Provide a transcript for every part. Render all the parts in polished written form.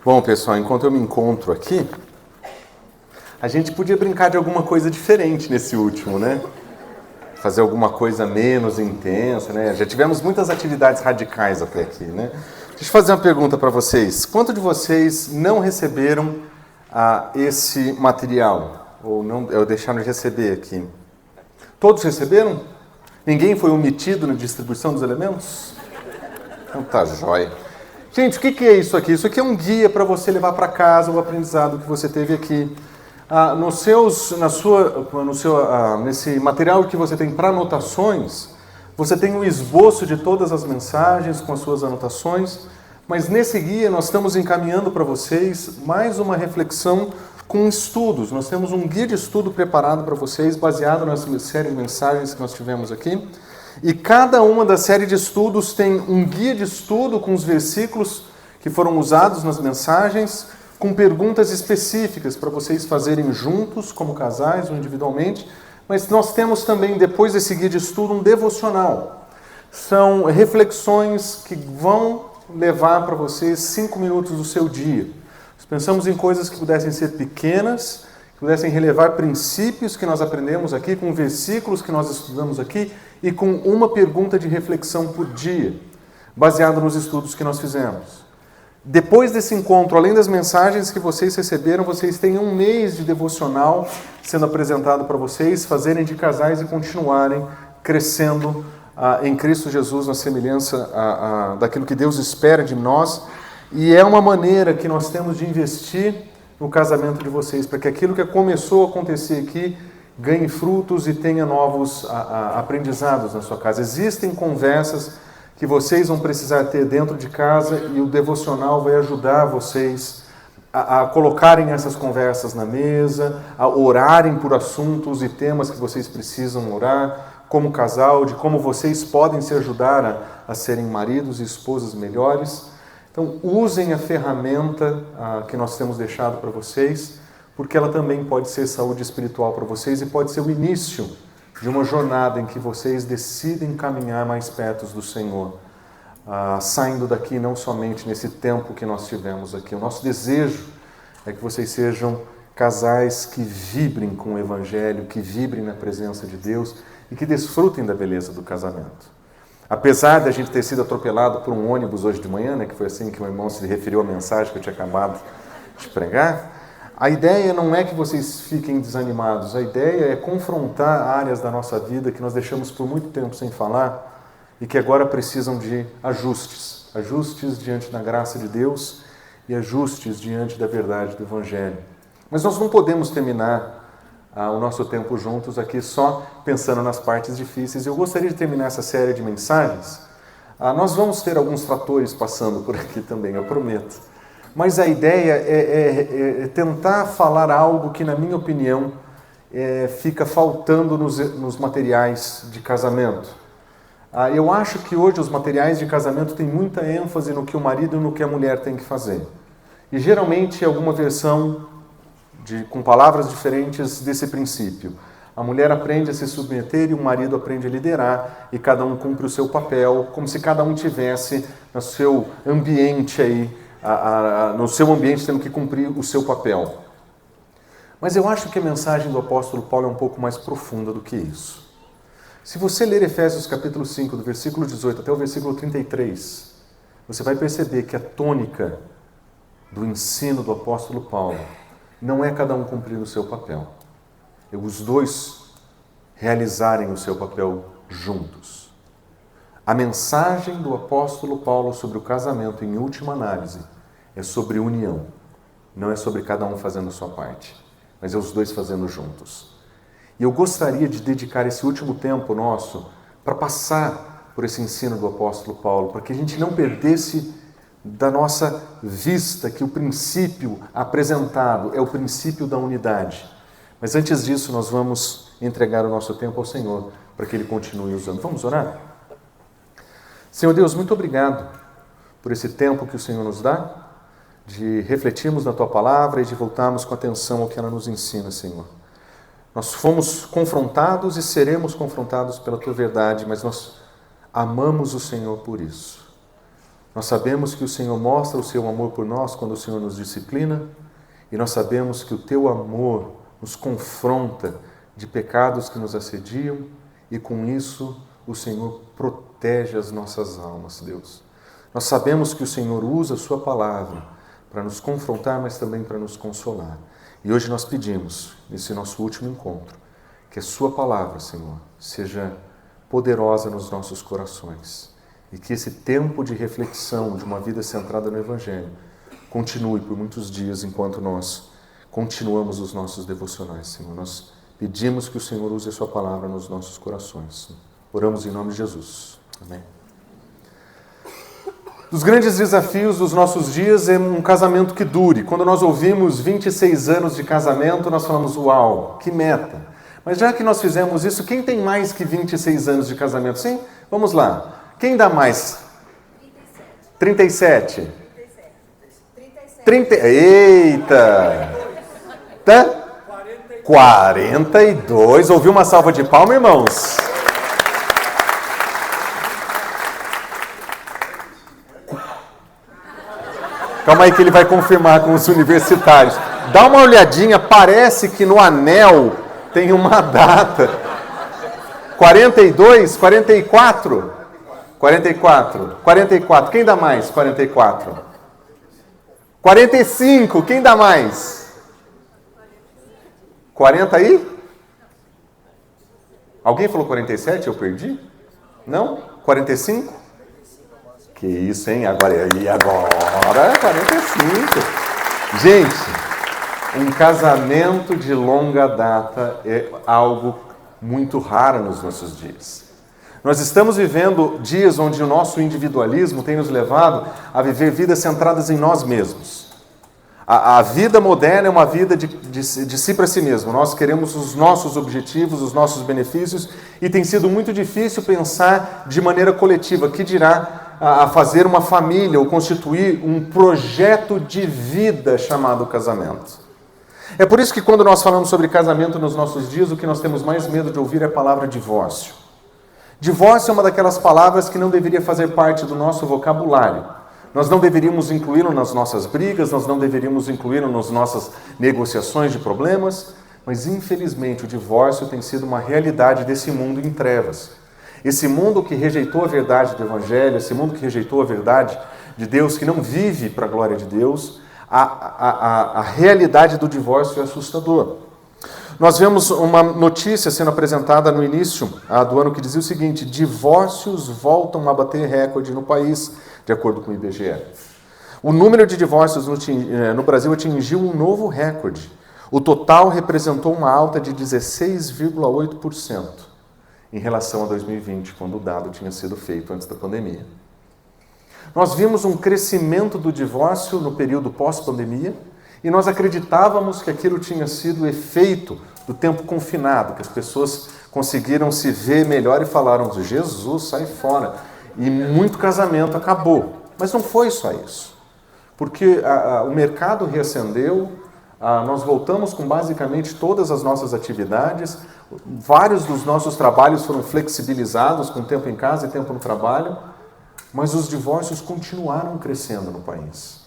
Bom, pessoal, enquanto eu me encontro aqui, a gente podia brincar de alguma coisa diferente nesse último, né? Fazer alguma coisa menos intensa, né? Já tivemos muitas atividades radicais até aqui, né? Deixa eu fazer uma pergunta para vocês. Quantos de vocês não receberam esse material? Ou não, deixaram de receber aqui? Todos receberam? Ninguém foi omitido na distribuição dos elementos? Então tá jóia. Gente, o que é isso aqui? Isso aqui é um guia para você levar para casa o aprendizado que você teve aqui. Nesse material que você tem para anotações, você tem o esboço de todas as mensagens com as suas anotações, mas nesse guia nós estamos encaminhando para vocês mais uma reflexão com estudos. Nós temos um guia de estudo preparado para vocês, baseado nessa série de mensagens que nós tivemos aqui. E cada uma da série de estudos tem um guia de estudo com os versículos que foram usados nas mensagens, com perguntas específicas para vocês fazerem juntos, como casais ou individualmente. Mas nós temos também, depois desse guia de estudo, um devocional. São reflexões que vão levar para vocês 5 minutos do seu dia. Nós pensamos em coisas que pudessem ser pequenas, que pudessem relevar princípios que nós aprendemos aqui, com versículos que nós estudamos aqui, e com uma pergunta de reflexão por dia, baseado nos estudos que nós fizemos. Depois desse encontro, além das mensagens que vocês receberam, vocês têm um mês de devocional sendo apresentado para vocês, fazerem de casais e continuarem crescendo em Cristo Jesus, na semelhança daquilo que Deus espera de nós. E é uma maneira que nós temos de investir no casamento de vocês, para que aquilo que começou a acontecer aqui ganhe frutos e tenha novos aprendizados na sua casa. Existem conversas que vocês vão precisar ter dentro de casa e o devocional vai ajudar vocês a colocarem essas conversas na mesa, a orarem por assuntos e temas que vocês precisam orar como casal, de como vocês podem se ajudar a serem maridos e esposas melhores. Então, usem a ferramenta que nós temos deixado para vocês, porque ela também pode ser saúde espiritual para vocês e pode ser o início de uma jornada em que vocês decidem caminhar mais perto do Senhor, saindo daqui não somente nesse tempo que nós tivemos aqui. O nosso desejo é que vocês sejam casais que vibrem com o Evangelho, que vibrem na presença de Deus e que desfrutem da beleza do casamento. Apesar de a gente ter sido atropelado por um ônibus hoje de manhã, né, que foi assim que o irmão se referiu à mensagem que eu tinha acabado de pregar, a ideia não é que vocês fiquem desanimados, a ideia é confrontar áreas da nossa vida que nós deixamos por muito tempo sem falar e que agora precisam de ajustes. Ajustes diante da graça de Deus e ajustes diante da verdade do Evangelho. Mas nós não podemos terminar o nosso tempo juntos aqui só pensando nas partes difíceis. Eu gostaria de terminar essa série de mensagens. Nós vamos ter alguns fatores passando por aqui também, eu prometo. Mas a ideia é tentar falar algo que, na minha opinião, fica faltando nos materiais de casamento. Eu acho que hoje os materiais de casamento têm muita ênfase no que o marido e no que a mulher tem que fazer. E geralmente é alguma versão com palavras diferentes desse princípio. A mulher aprende a se submeter e o marido aprende a liderar e cada um cumpre o seu papel, como se cada um tivesse no seu ambiente aí, no seu ambiente tendo que cumprir o seu papel. Mas eu acho que a mensagem do apóstolo Paulo é um pouco mais profunda do que isso. Se você ler Efésios capítulo 5, do versículo 18 até o versículo 33, você vai perceber que a tônica do ensino do apóstolo Paulo não é cada um cumprir o seu papel, é os dois realizarem o seu papel juntos. A mensagem do apóstolo Paulo sobre o casamento, em última análise, é sobre união. Não é sobre cada um fazendo a sua parte, mas é os dois fazendo juntos. E eu gostaria de dedicar esse último tempo nosso para passar por esse ensino do apóstolo Paulo, para que a gente não perdesse da nossa vista que o princípio apresentado é o princípio da unidade. Mas antes disso, nós vamos entregar o nosso tempo ao Senhor, para que Ele continue usando. Vamos orar? Senhor Deus, muito obrigado por esse tempo que o Senhor nos dá, de refletirmos na Tua Palavra e de voltarmos com atenção ao que ela nos ensina, Senhor. Nós fomos confrontados e seremos confrontados pela Tua verdade, mas nós amamos o Senhor por isso. Nós sabemos que o Senhor mostra o seu amor por nós quando o Senhor nos disciplina, e nós sabemos que o teu amor nos confronta de pecados que nos assediam, e com isso o Senhor protege as nossas almas, Deus. Nós sabemos que o Senhor usa a sua palavra para nos confrontar, mas também para nos consolar. E hoje nós pedimos, nesse nosso último encontro, que a sua palavra, Senhor, seja poderosa nos nossos corações e que esse tempo de reflexão de uma vida centrada no Evangelho continue por muitos dias enquanto nós continuamos os nossos devocionais, Senhor. Nós pedimos que o Senhor use a sua palavra nos nossos corações. Oramos em nome de Jesus. Amém. Dos grandes desafios dos nossos dias é um casamento que dure. Quando nós ouvimos 26 anos de casamento, nós falamos, uau, que meta. Mas já que nós fizemos isso, quem tem mais que 26 anos de casamento? Sim? Vamos lá. Quem dá mais? 37. 30. Eita! Tá? 42. Ouviu uma salva de palmas, irmãos? Calma aí que ele vai confirmar com os universitários. Dá uma olhadinha, parece que no anel tem uma data. 42, 44? 44. 44. Quem dá mais? 44. 45. Quem dá mais? 40 aí? Alguém falou 47? Eu perdi? Não? 45? Que isso, hein? Agora 45. Gente, um casamento de longa data é algo muito raro nos nossos dias. Nós estamos vivendo dias onde o nosso individualismo tem nos levado a viver vidas centradas em nós mesmos. A vida moderna é uma vida de si para si mesmo. Nós queremos os nossos objetivos, os nossos benefícios, e tem sido muito difícil pensar de maneira coletiva, que dirá a fazer uma família ou constituir um projeto de vida chamado casamento. É por isso que quando nós falamos sobre casamento nos nossos dias, o que nós temos mais medo de ouvir é a palavra divórcio. Divórcio é uma daquelas palavras que não deveria fazer parte do nosso vocabulário. Nós não deveríamos incluí-lo nas nossas brigas, nós não deveríamos incluí-lo nas nossas negociações de problemas, mas infelizmente o divórcio tem sido uma realidade desse mundo em trevas. Esse mundo que rejeitou a verdade do Evangelho, esse mundo que rejeitou a verdade de Deus, que não vive para a glória de Deus, a realidade do divórcio é assustadora. Nós vemos uma notícia sendo apresentada no início do ano que dizia o seguinte: divórcios voltam a bater recorde no país, de acordo com o IBGE. O número de divórcios no Brasil atingiu um novo recorde. O total representou uma alta de 16,8% em relação a 2020, quando o dado tinha sido feito antes da pandemia. Nós vimos um crescimento do divórcio no período pós-pandemia, e nós acreditávamos que aquilo tinha sido efeito do tempo confinado, que as pessoas conseguiram se ver melhor e falaram, Jesus, sai fora. E muito casamento acabou. Mas não foi só isso. Porque o mercado reacendeu, nós voltamos com basicamente todas as nossas atividades, vários dos nossos trabalhos foram flexibilizados com tempo em casa e tempo no trabalho, mas os divórcios continuaram crescendo no país.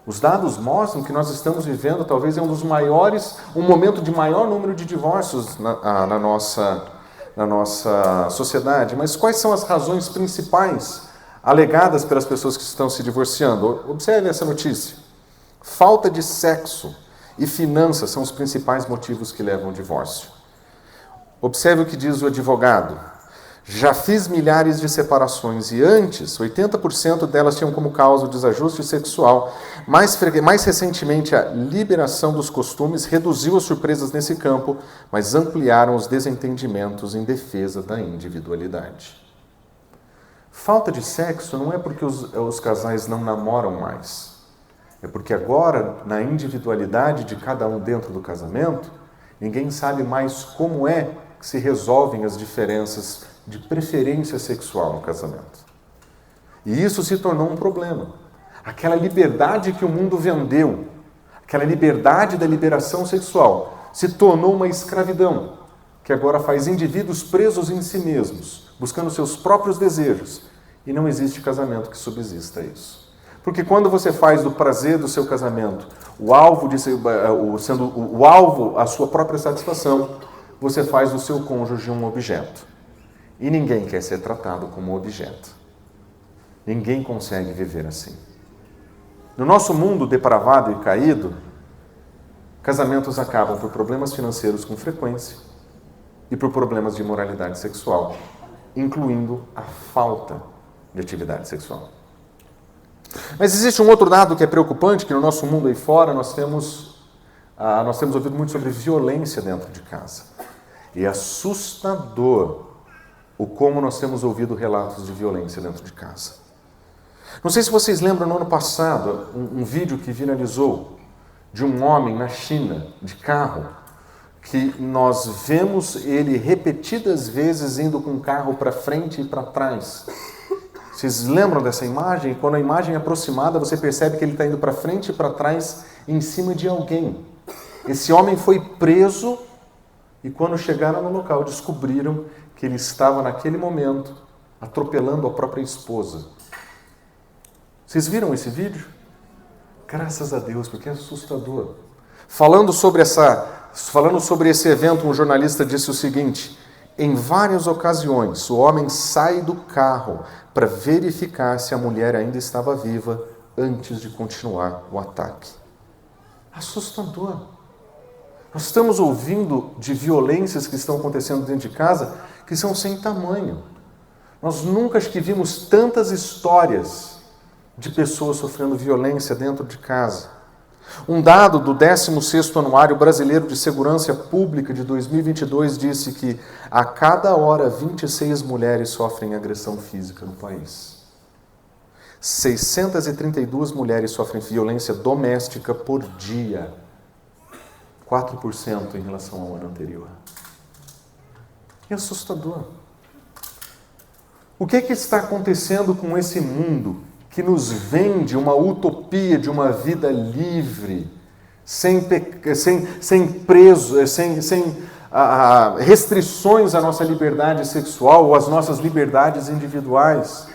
Os dados mostram que nós estamos vivendo talvez um momento de maior número de divórcios na nossa sociedade. Mas quais são as razões principais alegadas pelas pessoas que estão se divorciando? Observe essa notícia. Falta de sexo e finanças são os principais motivos que levam ao divórcio. Observe o que diz o advogado. Já fiz milhares de separações e antes, 80% delas tinham como causa o desajuste sexual. Mais recentemente, a liberação dos costumes reduziu as surpresas nesse campo, mas ampliaram os desentendimentos em defesa da individualidade. Falta de sexo não é porque os casais não namoram mais. É porque agora, na individualidade de cada um dentro do casamento, ninguém sabe mais como é que se resolvem as diferenças de preferência sexual no casamento. E isso se tornou um problema. Aquela liberdade que o mundo vendeu, aquela liberdade da liberação sexual, se tornou uma escravidão, que agora faz indivíduos presos em si mesmos, buscando seus próprios desejos, E não existe casamento que subsista a isso. Porque quando você faz do prazer do seu casamento o alvo sendo o alvo a sua própria satisfação, você faz do seu cônjuge um objeto. E ninguém quer ser tratado como objeto. Ninguém consegue viver assim. No nosso mundo depravado e caído, casamentos acabam por problemas financeiros com frequência e por problemas de imoralidade sexual, incluindo a falta de atividade sexual. Mas existe um outro dado que é preocupante, que no nosso mundo aí fora nós temos ouvido muito sobre violência dentro de casa. E é assustador o como nós temos ouvido relatos de violência dentro de casa. Não sei se vocês lembram, no ano passado, um vídeo que viralizou de um homem na China, de carro, que nós vemos ele repetidas vezes indo com o carro para frente e para trás. Vocês lembram dessa imagem? Quando a imagem é aproximada, você percebe que ele está indo para frente e para trás em cima de alguém. Esse homem foi preso e quando chegaram no local descobriram que ele estava naquele momento atropelando a própria esposa. Vocês viram esse vídeo? Graças a Deus, porque é assustador. Falando sobre esse evento, um jornalista disse o seguinte: em várias ocasiões, o homem sai do carro para verificar se a mulher ainda estava viva antes de continuar o ataque. Assustador. Nós estamos ouvindo de violências que estão acontecendo dentro de casa que são sem tamanho. Nós nunca acho que vimos tantas histórias de pessoas sofrendo violência dentro de casa. Um dado do 16º Anuário Brasileiro de Segurança Pública de 2022 disse que a cada hora 26 mulheres sofrem agressão física no país. 632 mulheres sofrem violência doméstica por dia. 4% em relação ao ano anterior. É assustador. O que está acontecendo com esse mundo que nos vende uma utopia de uma vida livre, sem restrições à nossa liberdade sexual ou às nossas liberdades individuais?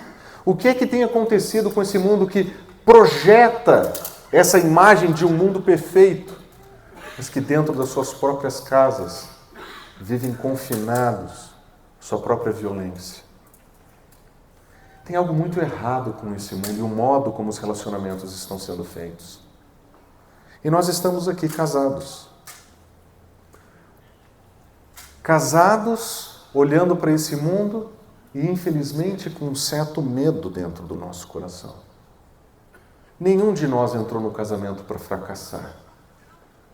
O que tem acontecido com esse mundo que projeta essa imagem de um mundo perfeito, mas que dentro das suas próprias casas vivem confinados, sua própria violência? Tem algo muito errado com esse mundo e o modo como os relacionamentos estão sendo feitos. E nós estamos aqui casados. Casados, olhando para esse mundo e, infelizmente, com um certo medo dentro do nosso coração. Nenhum de nós entrou no casamento para fracassar.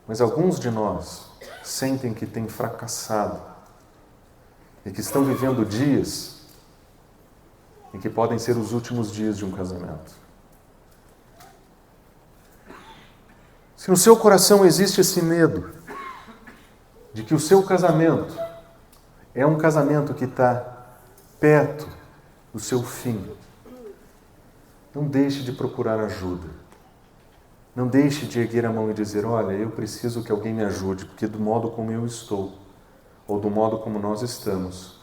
Mas alguns de nós sentem que têm fracassado e que estão vivendo dias em que podem ser os últimos dias de um casamento. Se no seu coração existe esse medo de que o seu casamento é um casamento que está perto do seu fim, não deixe de procurar ajuda. Não deixe de erguer a mão e dizer: olha, eu preciso que alguém me ajude, porque do modo como eu estou, ou do modo como nós estamos,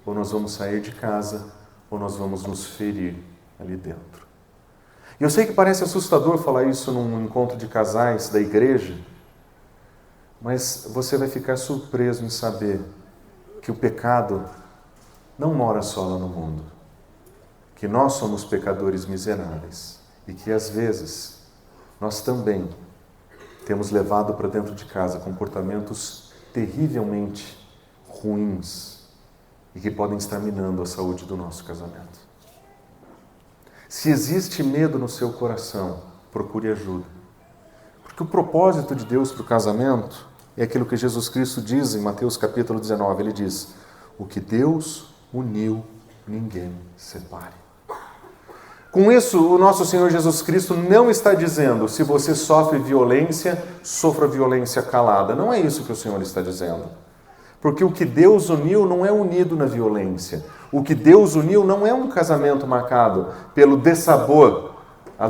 ou nós vamos sair de casa, ou nós vamos nos ferir ali dentro. E eu sei que parece assustador falar isso num encontro de casais da igreja, mas você vai ficar surpreso em saber que o pecado não mora só lá no mundo, que nós somos pecadores miseráveis e que às vezes nós também temos levado para dentro de casa comportamentos terrivelmente ruins e que podem estar minando a saúde do nosso casamento. Se existe medo no seu coração, procure ajuda. Porque o propósito de Deus para o casamento é aquilo que Jesus Cristo diz em Mateus capítulo 19. Ele diz: o que Deus uniu, ninguém separe. Com isso, o nosso Senhor Jesus Cristo não está dizendo: se você sofre violência, sofra violência calada. Não é isso que o Senhor está dizendo. Porque o que Deus uniu não é unido na violência. O que Deus uniu não é um casamento marcado pelo dessabor,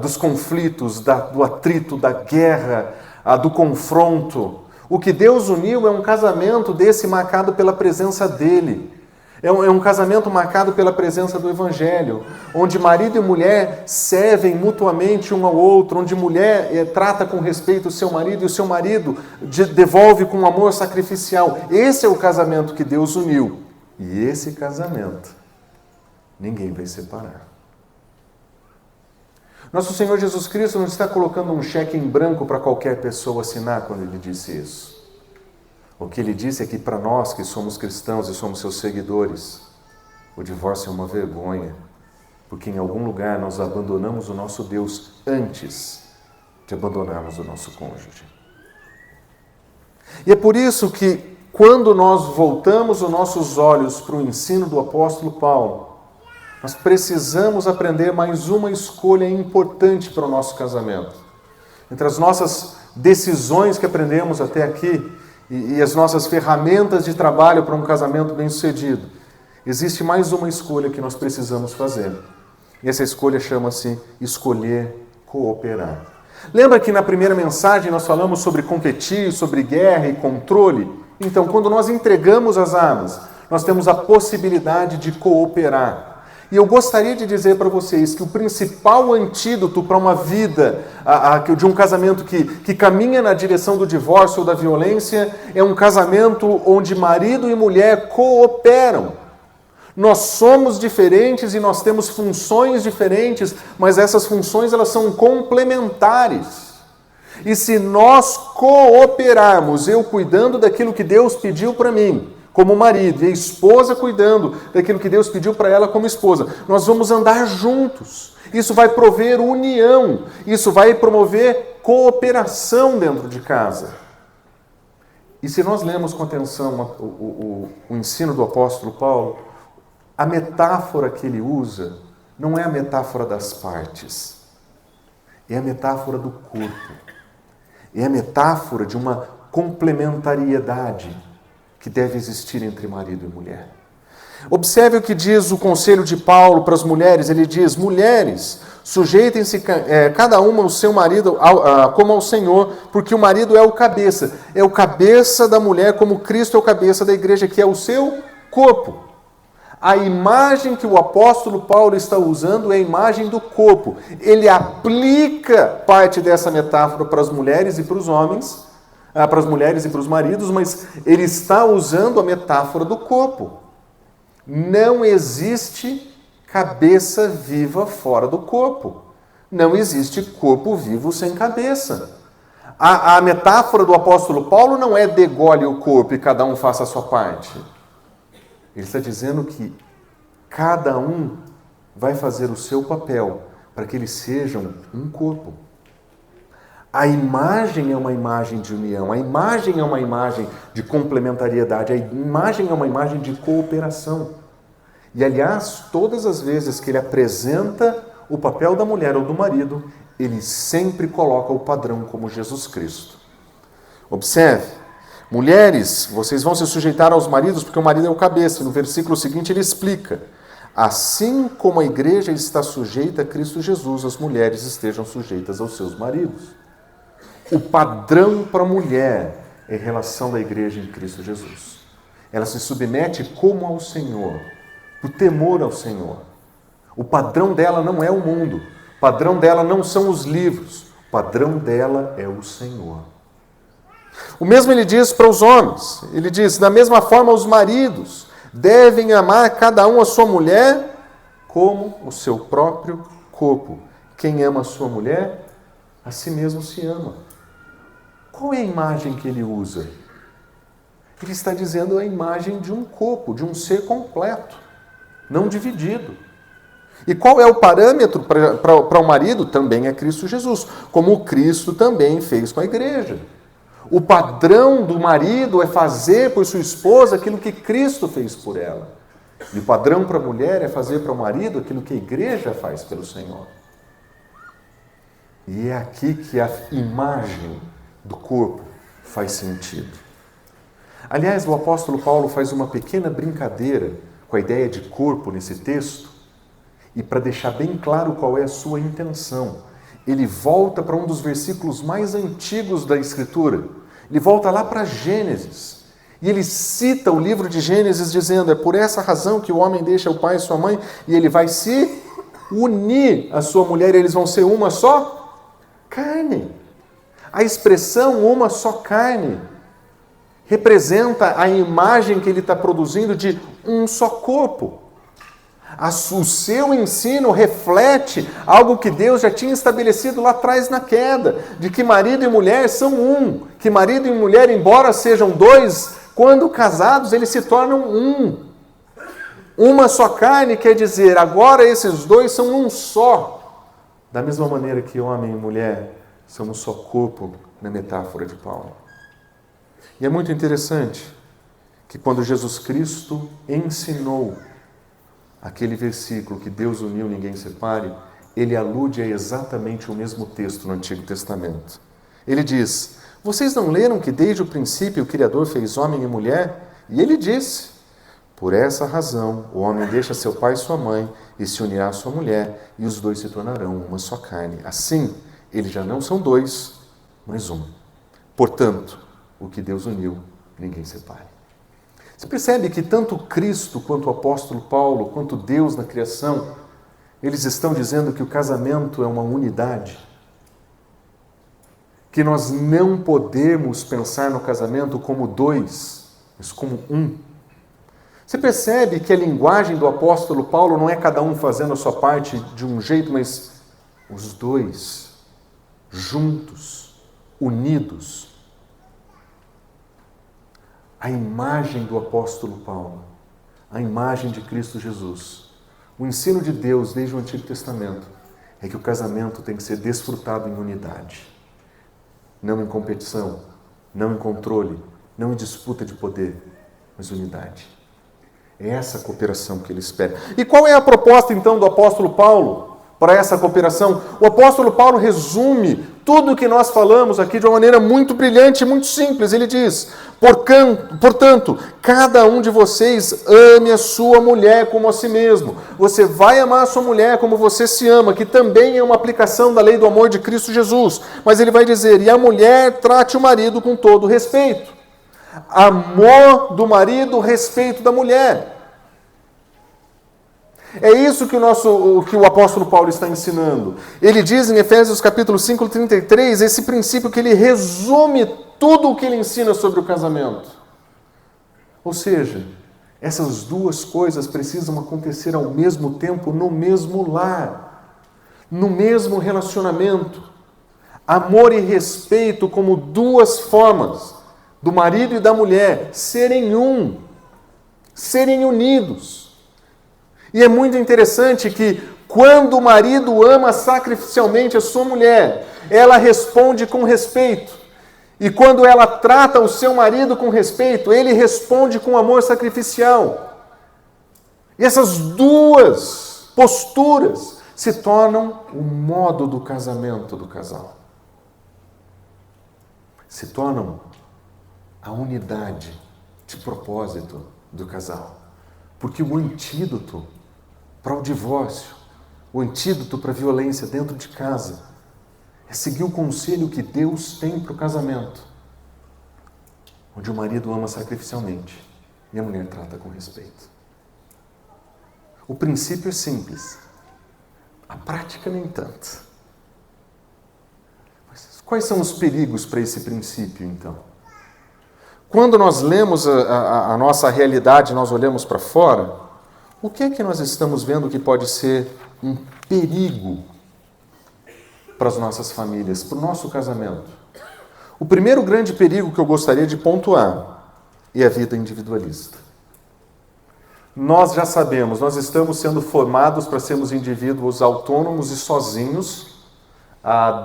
dos conflitos, do atrito, da guerra, do confronto. O que Deus uniu é um casamento desse marcado pela presença dEle. É um casamento marcado pela presença do Evangelho, onde marido e mulher servem mutuamente um ao outro, onde mulher trata com respeito o seu marido e o seu marido devolve com amor sacrificial. Esse é o casamento que Deus uniu. E esse casamento ninguém vai separar. Nosso Senhor Jesus Cristo não está colocando um cheque em branco para qualquer pessoa assinar quando Ele disse isso. O que Ele disse é que para nós que somos cristãos e somos seus seguidores, o divórcio é uma vergonha, porque em algum lugar nós abandonamos o nosso Deus antes de abandonarmos o nosso cônjuge. E é por isso que quando nós voltamos os nossos olhos para o ensino do apóstolo Paulo, nós precisamos aprender mais uma escolha importante para o nosso casamento. Entre as nossas decisões que aprendemos até aqui e as nossas ferramentas de trabalho para um casamento bem-sucedido, existe mais uma escolha que nós precisamos fazer. E essa escolha chama-se escolher cooperar. Lembra que na primeira mensagem nós falamos sobre competir, sobre guerra e controle? Então, quando nós entregamos as armas, nós temos a possibilidade de cooperar. E eu gostaria de dizer para vocês que o principal antídoto para uma vida, de um casamento que caminha na direção do divórcio ou da violência, é um casamento onde marido e mulher cooperam. Nós somos diferentes e nós temos funções diferentes, mas essas funções elas são complementares. E se nós cooperarmos, eu cuidando daquilo que Deus pediu para mim, como marido, e a esposa cuidando daquilo que Deus pediu para ela como esposa, nós vamos andar juntos. Isso vai prover união, isso vai promover cooperação dentro de casa. E se nós lemos com atenção o ensino do apóstolo Paulo, a metáfora que ele usa não é a metáfora das partes, é a metáfora do corpo, é a metáfora de uma complementariedade que deve existir entre marido e mulher. Observe o que diz o conselho de Paulo para as mulheres. Ele diz: mulheres, sujeitem-se cada uma ao seu marido como ao Senhor, porque o marido é o cabeça da mulher, como Cristo é o cabeça da igreja, que é o seu corpo. A imagem que o apóstolo Paulo está usando é a imagem do corpo. Ele aplica parte dessa metáfora para as mulheres e para os homens, para as mulheres e para os maridos, mas ele está usando a metáfora do corpo. Não existe cabeça viva fora do corpo. Não existe corpo vivo sem cabeça. A metáfora do apóstolo Paulo não é degole o corpo e cada um faça a sua parte. Ele está dizendo que cada um vai fazer o seu papel para que eles sejam um corpo. A imagem é uma imagem de união, a imagem é uma imagem de complementariedade, a imagem é uma imagem de cooperação. E, aliás, todas as vezes que ele apresenta o papel da mulher ou do marido, ele sempre coloca o padrão como Jesus Cristo. Observe, mulheres, vocês vão se sujeitar aos maridos porque o marido é o cabeça. No versículo seguinte ele explica: assim como a igreja está sujeita a Cristo Jesus, as mulheres estejam sujeitas aos seus maridos. O padrão para a mulher é a relação da igreja em Cristo Jesus. Ela se submete como ao Senhor, por temor ao Senhor. O padrão dela não é o mundo, o padrão dela não são os livros, o padrão dela é o Senhor. O mesmo ele diz para os homens, ele diz: da mesma forma os maridos devem amar cada um a sua mulher como o seu próprio corpo. Quem ama a sua mulher, a si mesmo se ama. Qual é a imagem que ele usa? Ele está dizendo a imagem de um corpo, de um ser completo, não dividido. E qual é o parâmetro para o marido? Também é Cristo Jesus, como Cristo também fez com a igreja. O padrão do marido é fazer por sua esposa aquilo que Cristo fez por ela. E o padrão para a mulher é fazer para o marido aquilo que a igreja faz pelo Senhor. E é aqui que a imagem do corpo faz sentido. Aliás, o apóstolo Paulo faz uma pequena brincadeira com a ideia de corpo nesse texto, e para deixar bem claro qual é a sua intenção, ele volta para um dos versículos mais antigos da Escritura. Ele volta lá para Gênesis. E ele cita o livro de Gênesis dizendo, é por essa razão que o homem deixa o pai e sua mãe e ele vai se unir à sua mulher e eles vão ser uma só carne. A expressão uma só carne representa a imagem que ele está produzindo de um só corpo. O seu ensino reflete algo que Deus já tinha estabelecido lá atrás na queda, de que marido e mulher são um, que marido e mulher, embora sejam dois, quando casados eles se tornam um. Uma só carne quer dizer, agora esses dois são um só. Da mesma maneira que homem e mulher são um só corpo, na metáfora de Paulo. E é muito interessante que quando Jesus Cristo ensinou aquele versículo que Deus uniu, ninguém separe, ele alude a exatamente o mesmo texto no Antigo Testamento. Ele diz, vocês não leram que desde o princípio o Criador fez homem e mulher? E ele disse, por essa razão o homem deixa seu pai e sua mãe e se unirá à sua mulher e os dois se tornarão uma só carne. Assim, eles já não são dois, mas um. Portanto, o que Deus uniu, ninguém separe. Você percebe que tanto Cristo, quanto o apóstolo Paulo, quanto Deus na criação, eles estão dizendo que o casamento é uma unidade. Que nós não podemos pensar no casamento como dois, mas como um. Você percebe que a linguagem do apóstolo Paulo não é cada um fazendo a sua parte de um jeito, mas os dois, juntos, unidos. A imagem do apóstolo Paulo, a imagem de Cristo Jesus, o ensino de Deus desde o Antigo Testamento é que o casamento tem que ser desfrutado em unidade, não em competição, não em controle, não em disputa de poder, mas unidade. É essa a cooperação que ele espera. E qual é a proposta então do apóstolo Paulo para essa cooperação? O apóstolo Paulo resume tudo o que nós falamos aqui de uma maneira muito brilhante e muito simples. Ele diz, portanto, cada um de vocês ame a sua mulher como a si mesmo. Você vai amar a sua mulher como você se ama, que também é uma aplicação da lei do amor de Cristo Jesus. Mas ele vai dizer, e a mulher trate o marido com todo respeito. Amor do marido, respeito da mulher. É isso que o apóstolo Paulo está ensinando. Ele diz em Efésios capítulo 5, 33, esse princípio que ele resume tudo o que ele ensina sobre o casamento. Ou seja, essas duas coisas precisam acontecer ao mesmo tempo no mesmo lar, no mesmo relacionamento. Amor e respeito como duas formas do marido e da mulher serem um, serem unidos. E é muito interessante que quando o marido ama sacrificialmente a sua mulher, ela responde com respeito. E quando ela trata o seu marido com respeito, ele responde com amor sacrificial. E essas duas posturas se tornam o modo do casamento do casal. Se tornam a unidade de propósito do casal. Porque o antídoto para o divórcio, o antídoto para a violência dentro de casa, é seguir o conselho que Deus tem para o casamento, onde o marido ama sacrificialmente e a mulher trata com respeito. O princípio é simples, a prática nem tanto. Mas quais são os perigos para esse princípio, então? Quando nós lemos a nossa realidade, nós olhamos para fora, o que é que nós estamos vendo que pode ser um perigo para as nossas famílias, para o nosso casamento? O primeiro grande perigo que eu gostaria de pontuar é a vida individualista. Nós já sabemos, nós estamos sendo formados para sermos indivíduos autônomos e sozinhos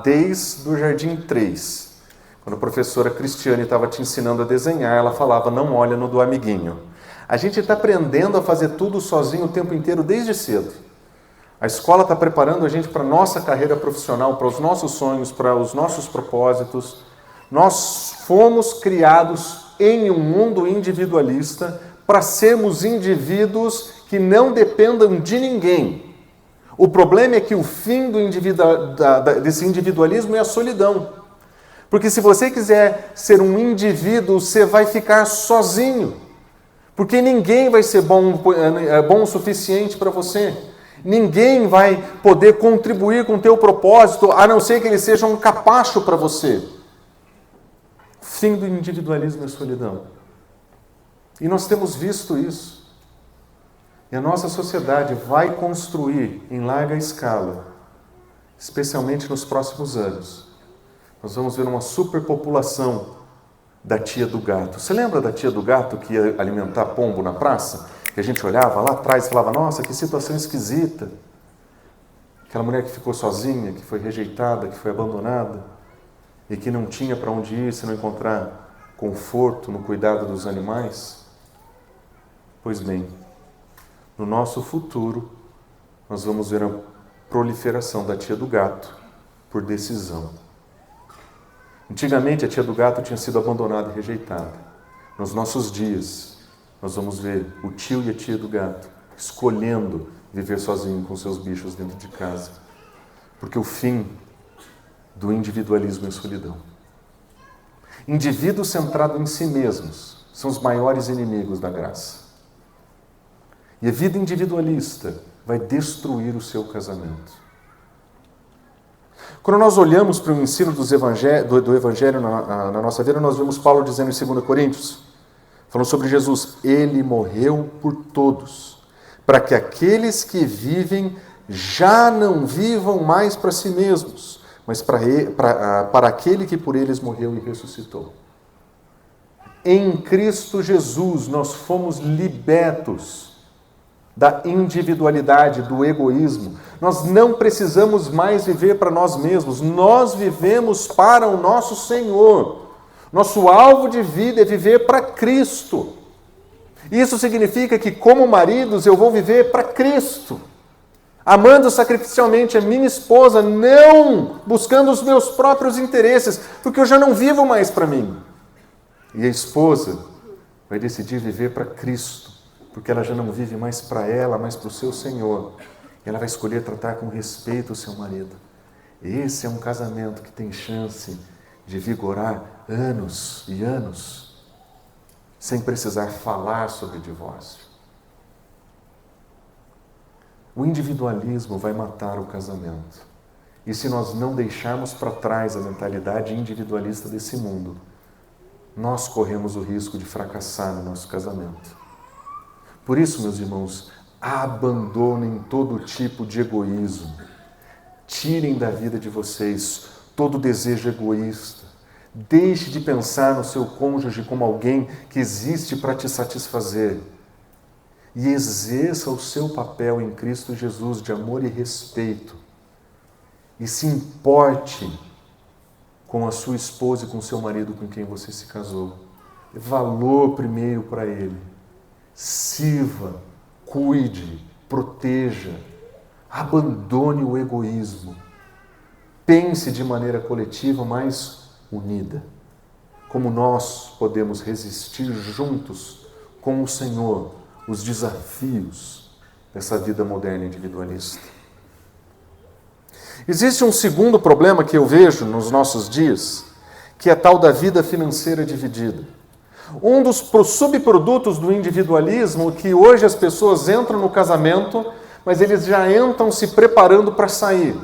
desde o Jardim 3. Quando a professora Cristiane estava te ensinando a desenhar, ela falava, não olha no do amiguinho. A gente está aprendendo a fazer tudo sozinho o tempo inteiro, desde cedo. A escola está preparando a gente para a nossa carreira profissional, para os nossos sonhos, para os nossos propósitos. Nós fomos criados em um mundo individualista para sermos indivíduos que não dependam de ninguém. O problema é que o fim desse individualismo é a solidão. Porque se você quiser ser um indivíduo, você vai ficar sozinho. Porque ninguém vai ser bom o suficiente para você. Ninguém vai poder contribuir com o teu propósito, a não ser que ele seja um capacho para você. Fim do individualismo e solidão. E nós temos visto isso. E a nossa sociedade vai construir em larga escala, especialmente nos próximos anos. Nós vamos ver uma superpopulação da tia do gato. Você lembra da tia do gato que ia alimentar pombo na praça? Que a gente olhava lá atrás e falava, nossa, que situação esquisita. Aquela mulher que ficou sozinha, que foi rejeitada, que foi abandonada e que não tinha para onde ir se não encontrar conforto no cuidado dos animais. Pois bem, no nosso futuro, nós vamos ver a proliferação da tia do gato por decisão. Antigamente, a tia do gato tinha sido abandonada e rejeitada. Nos nossos dias, nós vamos ver o tio e a tia do gato escolhendo viver sozinho com seus bichos dentro de casa. Porque o fim do individualismo é a solidão. Indivíduos centrados em si mesmos são os maiores inimigos da graça. E a vida individualista vai destruir o seu casamento. Quando nós olhamos para o ensino do Evangelho na nossa vida, nós vemos Paulo dizendo em 2 Coríntios, falando sobre Jesus, ele morreu por todos, para que aqueles que vivem já não vivam mais para si mesmos, mas para aquele que por eles morreu e ressuscitou. Em Cristo Jesus nós fomos libertos da individualidade, do egoísmo. Nós não precisamos mais viver para nós mesmos, nós vivemos para o nosso Senhor. Nosso alvo de vida é viver para Cristo. Isso significa que, como maridos, eu vou viver para Cristo, amando sacrificialmente a minha esposa, não buscando os meus próprios interesses, porque eu já não vivo mais para mim. E a esposa vai decidir viver para Cristo, porque ela já não vive mais para ela, mas para o seu Senhor. E ela vai escolher tratar com respeito o seu marido. Esse é um casamento que tem chance de vigorar anos e anos, sem precisar falar sobre divórcio. O individualismo vai matar o casamento. E se nós não deixarmos para trás a mentalidade individualista desse mundo, nós corremos o risco de fracassar no nosso casamento. Por isso, meus irmãos, abandonem todo tipo de egoísmo. Tirem da vida de vocês todo desejo egoísta. Deixe de pensar no seu cônjuge como alguém que existe para te satisfazer. E exerça o seu papel em Cristo Jesus de amor e respeito. E se importe com a sua esposa e com o seu marido com quem você se casou. Dê valor primeiro para ele. Sirva, cuide, proteja. Abandone o egoísmo. Pense de maneira coletiva, mas unida. Como nós podemos resistir juntos com o Senhor os desafios dessa vida moderna individualista. Existe um segundo problema que eu vejo nos nossos dias, que é a tal da vida financeira dividida. Um dos subprodutos do individualismo que hoje as pessoas entram no casamento, mas eles já entram se preparando para sair.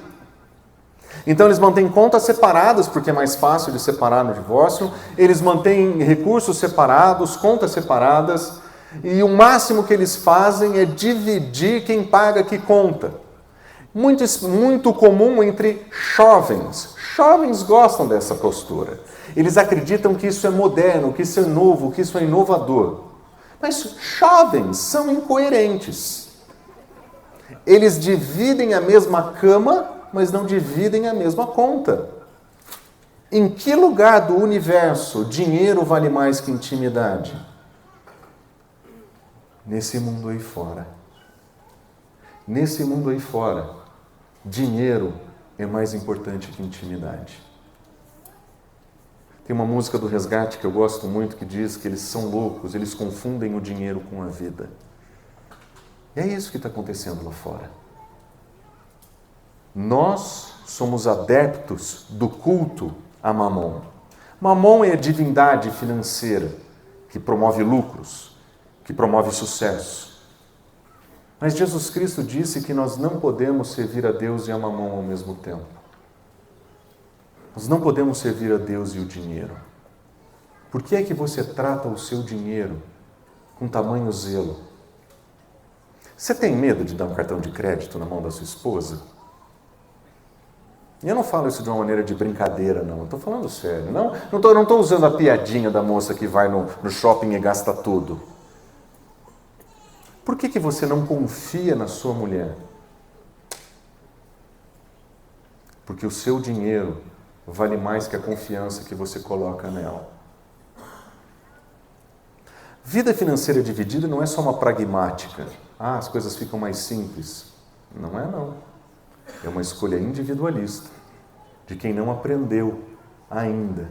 Então eles mantêm contas separadas, porque é mais fácil de separar no divórcio, eles mantêm recursos separados, contas separadas, e o máximo que eles fazem é dividir quem paga que conta. Muito comum entre jovens. Jovens gostam dessa postura. Eles acreditam que isso é moderno, que isso é novo, que isso é inovador. Mas jovens são incoerentes. Eles dividem a mesma cama, mas não dividem a mesma conta. Em que lugar do universo dinheiro vale mais que intimidade? Nesse mundo aí fora. Nesse mundo aí fora, dinheiro é mais importante que intimidade. Tem uma música do Resgate que eu gosto muito que diz que eles são loucos, eles confundem o dinheiro com a vida. E é isso que está acontecendo lá fora. Nós somos adeptos do culto a Mamon. Mamon é divindade financeira, que promove lucros, que promove sucesso. Mas Jesus Cristo disse que nós não podemos servir a Deus e a Mamon ao mesmo tempo. Nós não podemos servir a Deus e o dinheiro. Por que é que você trata o seu dinheiro com tamanho zelo? Você tem medo de dar um cartão de crédito na mão da sua esposa? E eu não falo isso de uma maneira de brincadeira, não. Eu estou falando sério. Não estou usando a piadinha da moça que vai no shopping e gasta tudo. Por que você não confia na sua mulher? Porque o seu dinheiro vale mais que a confiança que você coloca nela. Vida financeira dividida não é só uma pragmática. As coisas ficam mais simples. Não é, não. É uma escolha individualista de quem não aprendeu ainda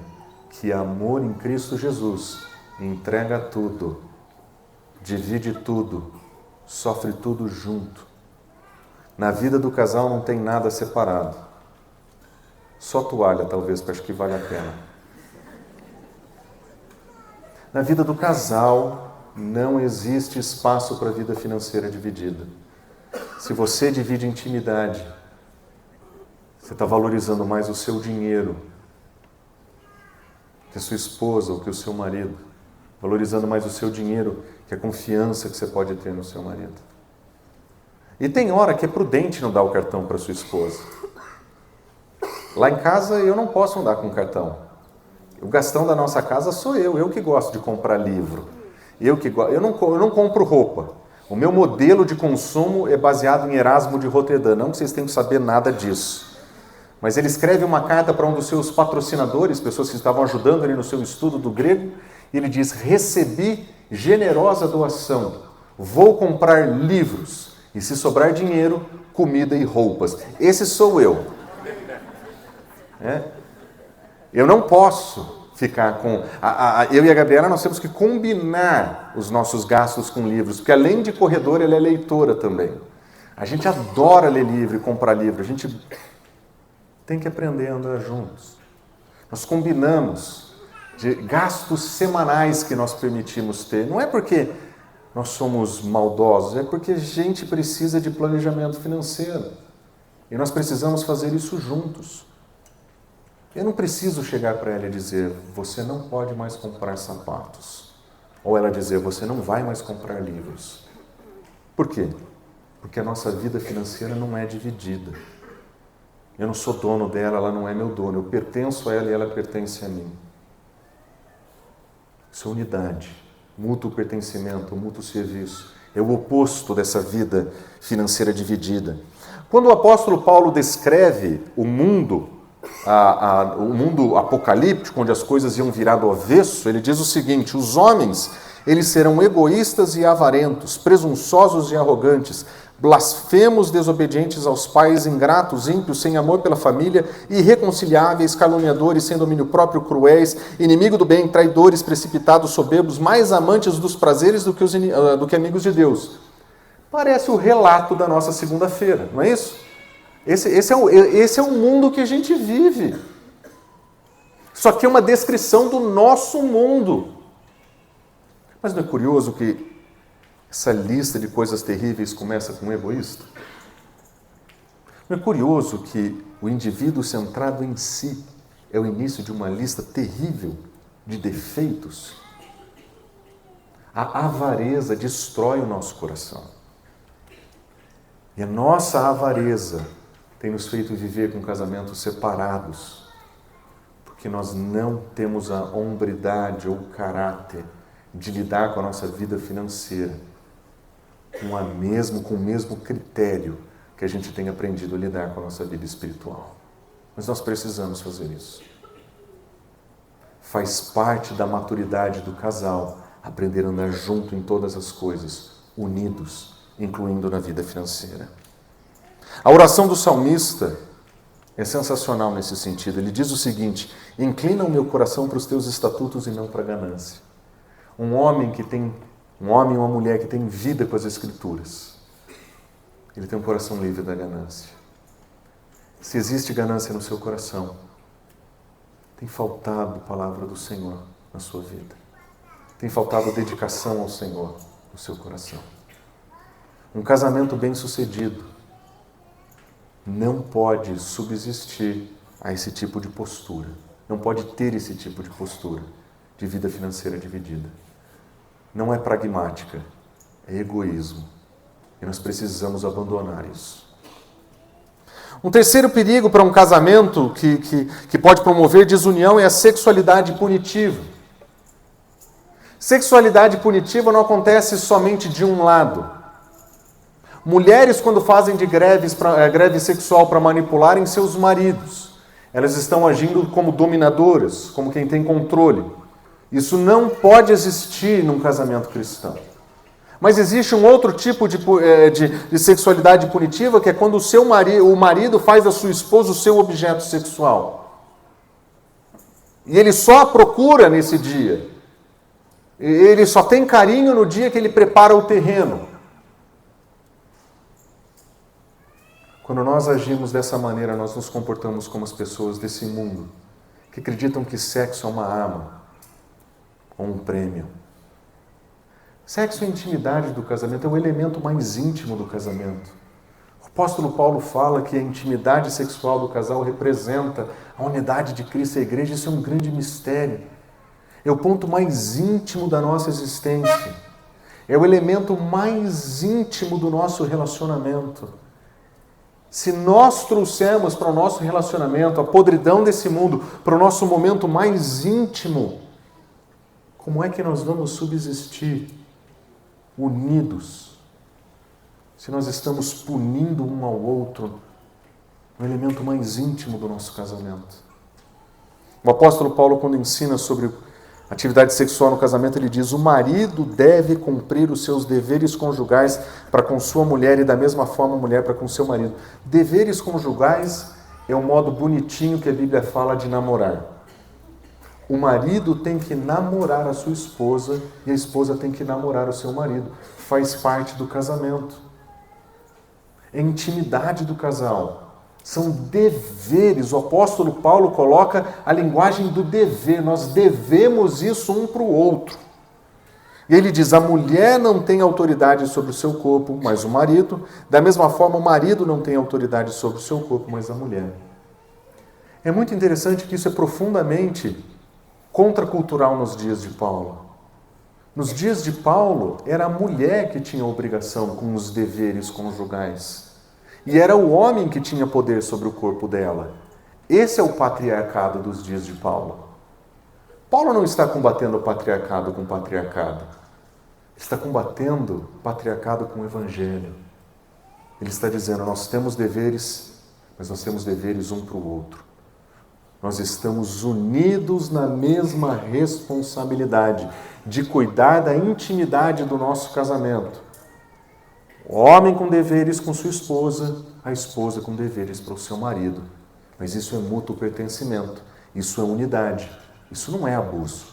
que amor em Cristo Jesus entrega tudo, divide tudo, sofre tudo junto. Na vida do casal não tem nada separado. Só toalha, talvez, que acho que vale a pena. Na vida do casal não existe espaço para a vida financeira dividida. Se você divide intimidade, você está valorizando mais o seu dinheiro que a sua esposa ou que o seu marido. Valorizando mais o seu dinheiro que a confiança que você pode ter no seu marido. E tem hora que é prudente não dar o cartão para sua esposa. Lá em casa eu não posso andar com cartão. O gastão da nossa casa sou eu que gosto de comprar livro. Eu não compro roupa. O meu modelo de consumo é baseado em Erasmo de Roterdã. Não que vocês tenham que saber nada disso. Mas ele escreve uma carta para um dos seus patrocinadores, pessoas que estavam ajudando ele no seu estudo do grego, e ele diz: recebi generosa doação, vou comprar livros, e se sobrar dinheiro, comida e roupas. Esse sou eu. Eu não posso ficar com... Eu e a Gabriela, nós temos que combinar os nossos gastos com livros, porque além de corredora, ela é leitora também. A gente adora ler livro e comprar livro, a gente tem que aprender a andar juntos. Nós combinamos de gastos semanais que nós permitimos ter. Não é porque nós somos maldosos, é porque a gente precisa de planejamento financeiro. E nós precisamos fazer isso juntos. Eu não preciso chegar para ela e dizer: você não pode mais comprar sapatos. Ou ela dizer: você não vai mais comprar livros. Por quê? Porque a nossa vida financeira não é dividida. Eu não sou dono dela, ela não é meu dono. Eu pertenço a ela e ela pertence a mim. Isso é unidade, mútuo pertencimento, mútuo serviço. É o oposto dessa vida financeira dividida. Quando o apóstolo Paulo descreve o mundo apocalíptico, onde as coisas iam virar do avesso, ele diz o seguinte: os homens, eles serão egoístas e avarentos, presunçosos e arrogantes, blasfemos, desobedientes aos pais, ingratos, ímpios, sem amor pela família, irreconciliáveis, caluniadores, sem domínio próprio, cruéis, inimigo do bem, traidores, precipitados, soberbos, mais amantes dos prazeres do que amigos de Deus. Parece o relato da nossa segunda-feira, não é isso? Esse é o mundo que a gente vive. Isso aqui é uma descrição do nosso mundo. Mas não é curioso que essa lista de coisas terríveis começa com um egoísta? Não é curioso que o indivíduo centrado em si é o início de uma lista terrível de defeitos? A avareza destrói o nosso coração. E a nossa avareza tem nos feito viver com casamentos separados, porque nós não temos a hombridade ou o caráter de lidar com a nossa vida financeira com o mesmo critério que a gente tem aprendido a lidar com a nossa vida espiritual. Mas nós precisamos fazer isso. Faz parte da maturidade do casal aprender a andar junto em todas as coisas, unidos, incluindo na vida financeira. A oração do salmista é sensacional nesse sentido. Ele diz o seguinte: inclina o meu coração para os teus estatutos e não para a ganância. Um homem e uma mulher que tem vida com as Escrituras, ele tem um coração livre da ganância. Se existe ganância no seu coração, Tem faltado palavra do Senhor na sua vida. Tem faltado dedicação ao Senhor no seu coração. Um casamento bem-sucedido não pode subsistir a esse tipo de postura. Não pode ter esse tipo de postura de vida financeira dividida. Não é pragmática, é egoísmo. E nós precisamos abandonar isso. Um terceiro perigo para um casamento que pode promover desunião é a sexualidade punitiva. Sexualidade punitiva não acontece somente de um lado. Mulheres, quando fazem de greve sexual para manipularem seus maridos, elas estão agindo como dominadoras, como quem tem controle. Isso não pode existir num casamento cristão. Mas existe um outro tipo de sexualidade punitiva, que é quando o marido faz da sua esposa o seu objeto sexual. E ele só a procura nesse dia. Ele só tem carinho no dia que ele prepara o terreno. Quando nós agimos dessa maneira, nós nos comportamos como as pessoas desse mundo, que acreditam que sexo é uma arma ou um prêmio. Sexo e intimidade do casamento é o elemento mais íntimo do casamento. O apóstolo Paulo fala que a intimidade sexual do casal representa a unidade de Cristo e a igreja. Isso é um grande mistério. É o ponto mais íntimo da nossa existência. É o elemento mais íntimo do nosso relacionamento. Se nós trouxermos para o nosso relacionamento a podridão desse mundo, para o nosso momento mais íntimo, como é que nós vamos subsistir unidos, se nós estamos punindo um ao outro no elemento mais íntimo do nosso casamento? O apóstolo Paulo, quando ensina sobre atividade sexual no casamento, ele diz: o marido deve cumprir os seus deveres conjugais para com sua mulher e da mesma forma a mulher para com seu marido. Deveres conjugais é o modo bonitinho que a Bíblia fala de namorar. O marido tem que namorar a sua esposa e a esposa tem que namorar o seu marido. Faz parte do casamento. É intimidade do casal. São deveres. O apóstolo Paulo coloca a linguagem do dever. Nós devemos isso um para o outro. E ele diz: a mulher não tem autoridade sobre o seu corpo, mas o marido. Da mesma forma, o marido não tem autoridade sobre o seu corpo, mas a mulher. É muito interessante que isso é profundamente contracultural nos dias de Paulo. Nos dias de Paulo, era a mulher que tinha obrigação com os deveres conjugais. E era o homem que tinha poder sobre o corpo dela. Esse é o patriarcado dos dias de Paulo. Paulo não está combatendo o patriarcado com o patriarcado. Ele está combatendo o patriarcado com o evangelho. Ele está dizendo: nós temos deveres, mas nós temos deveres um para o outro. Nós estamos unidos na mesma responsabilidade de cuidar da intimidade do nosso casamento. O homem com deveres com sua esposa, a esposa com deveres para o seu marido. Mas isso é mútuo pertencimento, isso é unidade, isso não é abuso.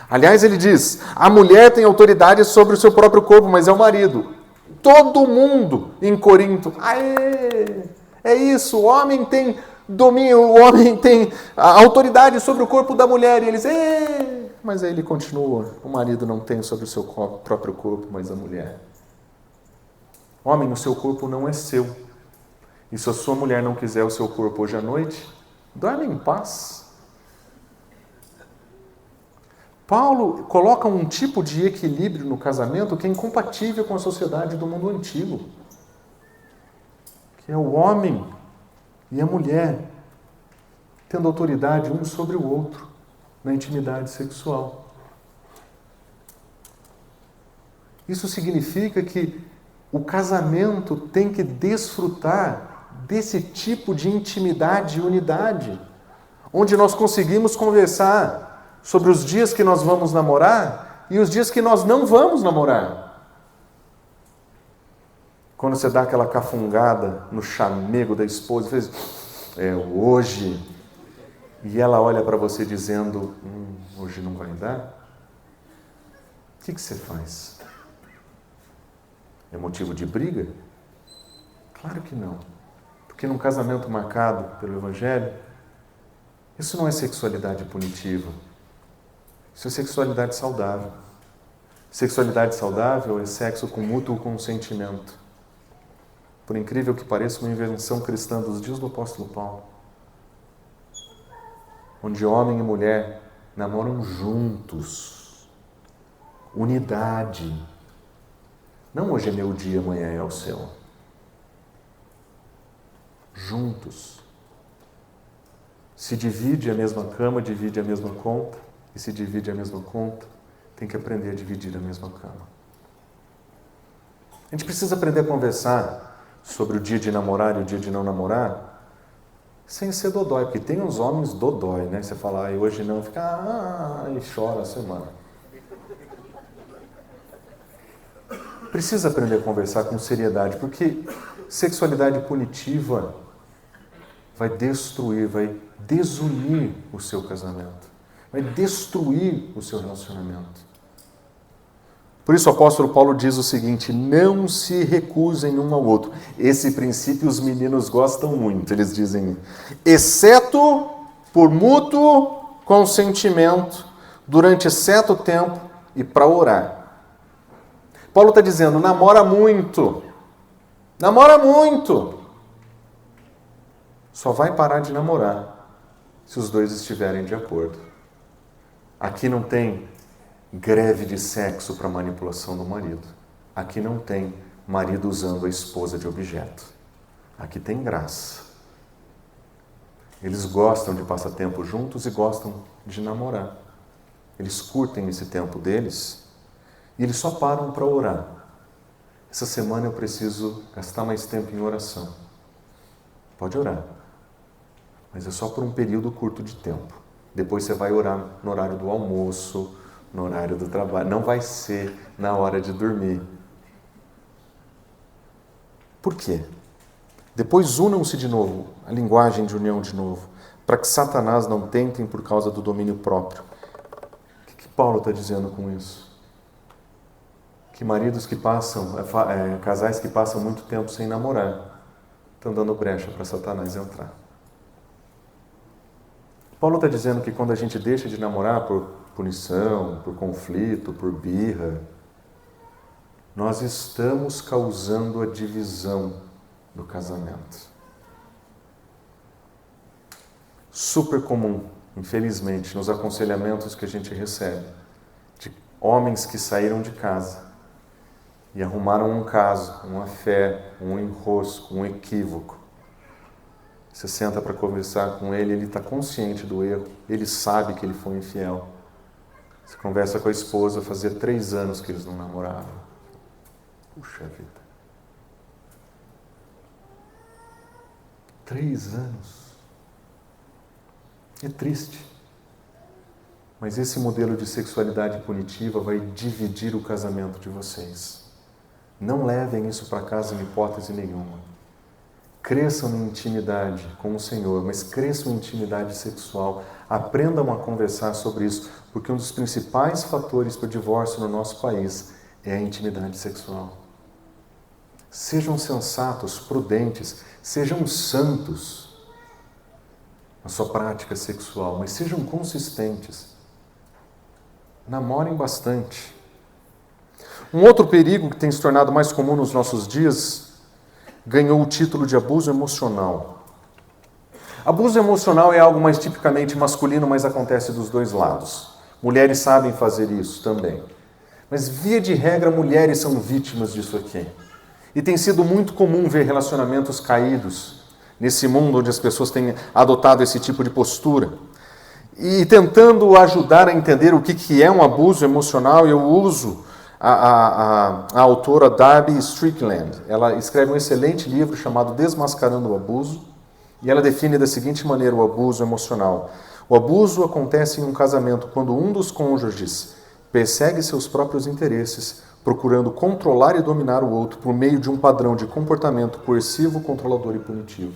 Aliás, ele diz: a mulher tem autoridade sobre o seu próprio corpo, mas é o marido. Todo mundo em Corinto: aê, é isso, o homem tem domínio, o homem tem a autoridade sobre o corpo da mulher. E eles: mas aí ele continua: o marido não tem sobre o seu próprio corpo, mas a mulher. Homem, o seu corpo não é seu. E se a sua mulher não quiser o seu corpo hoje à noite, dorme em paz. Paulo coloca um tipo de equilíbrio no casamento que é incompatível com a sociedade do mundo antigo, que é o homem e a mulher tendo autoridade um sobre o outro na intimidade sexual. Isso significa que o casamento tem que desfrutar desse tipo de intimidade e unidade, onde nós conseguimos conversar sobre os dias que nós vamos namorar e os dias que nós não vamos namorar. Quando você dá aquela cafungada no chamego da esposa, fez: hoje, e ela olha para você dizendo: hoje não vai dar. O que você faz? É motivo de briga? Claro que não. Porque num casamento marcado pelo Evangelho, Isso não é sexualidade punitiva. Isso é sexualidade saudável. Sexualidade saudável é sexo com mútuo consentimento. Por incrível que pareça, uma invenção cristã dos dias do apóstolo Paulo, onde homem e mulher namoram juntos, unidade. Não hoje é meu dia, amanhã é o seu. Juntos. Se divide a mesma cama, divide a mesma conta, e se divide a mesma conta, tem que aprender a dividir a mesma cama. A gente precisa aprender a conversar sobre o dia de namorar e o dia de não namorar, sem ser dodói, porque tem uns homens dodói, né? Você fala, hoje não, fica, e chora a semana. Precisa aprender a conversar com seriedade, porque sexualidade punitiva vai destruir, vai desunir o seu casamento, vai destruir o seu relacionamento. Por isso o apóstolo Paulo diz o seguinte: não se recusem um ao outro. Esse princípio os meninos gostam muito, eles dizem, exceto por mútuo consentimento, durante certo tempo e para orar. Paulo está dizendo, namora muito. Namora muito. Só vai parar de namorar se os dois estiverem de acordo. Aqui não tem greve de sexo para manipulação do marido. Aqui não tem marido usando a esposa de objeto. Aqui tem graça. Eles gostam de passar tempo juntos e gostam de namorar. Eles curtem esse tempo deles e eles só param para orar. Essa semana eu preciso gastar mais tempo em oração. Pode orar, mas é só por um período curto de tempo. Depois você vai orar no horário do almoço, no horário do trabalho. Não vai ser na hora de dormir. Por quê? Depois unam-se de novo, a linguagem de união de novo, para que Satanás não tentem por causa do domínio próprio. O que Paulo está dizendo com isso? Que maridos que passam, casais que passam muito tempo sem namorar, estão dando brecha para Satanás entrar. Paulo está dizendo que quando a gente deixa de namorar por punição, por conflito, por birra, nós estamos causando a divisão do casamento. Super comum, infelizmente, nos aconselhamentos que a gente recebe, de homens que saíram de casa e arrumaram um caso, uma fé, um enrosco, um equívoco. Você senta para conversar com ele, ele está consciente do erro, ele sabe que ele foi infiel. Você conversa com a esposa, fazia 3 anos que eles não namoravam. Puxa vida. 3 anos. É triste. Mas esse modelo de sexualidade punitiva vai dividir o casamento de vocês. Não levem isso para casa em hipótese nenhuma. Cresçam em intimidade com o Senhor, mas cresçam em intimidade sexual. Aprendam a conversar sobre isso, porque um dos principais fatores para o divórcio no nosso país é a intimidade sexual. Sejam sensatos, prudentes, sejam santos na sua prática sexual, mas sejam consistentes. Namorem bastante. Um outro perigo que tem se tornado mais comum nos nossos dias ganhou o título de abuso emocional. Abuso emocional é algo mais tipicamente masculino, mas acontece dos dois lados. Mulheres sabem fazer isso também. Mas, via de regra, mulheres são vítimas disso aqui. E tem sido muito comum ver relacionamentos caídos nesse mundo onde as pessoas têm adotado esse tipo de postura. E tentando ajudar a entender o que é um abuso emocional, eu uso a autora Darby Strickland. Ela escreve um excelente livro chamado Desmascarando o Abuso, e ela define da seguinte maneira o abuso emocional. O abuso acontece em um casamento quando um dos cônjuges persegue seus próprios interesses, procurando controlar e dominar o outro por meio de um padrão de comportamento coercivo, controlador e punitivo.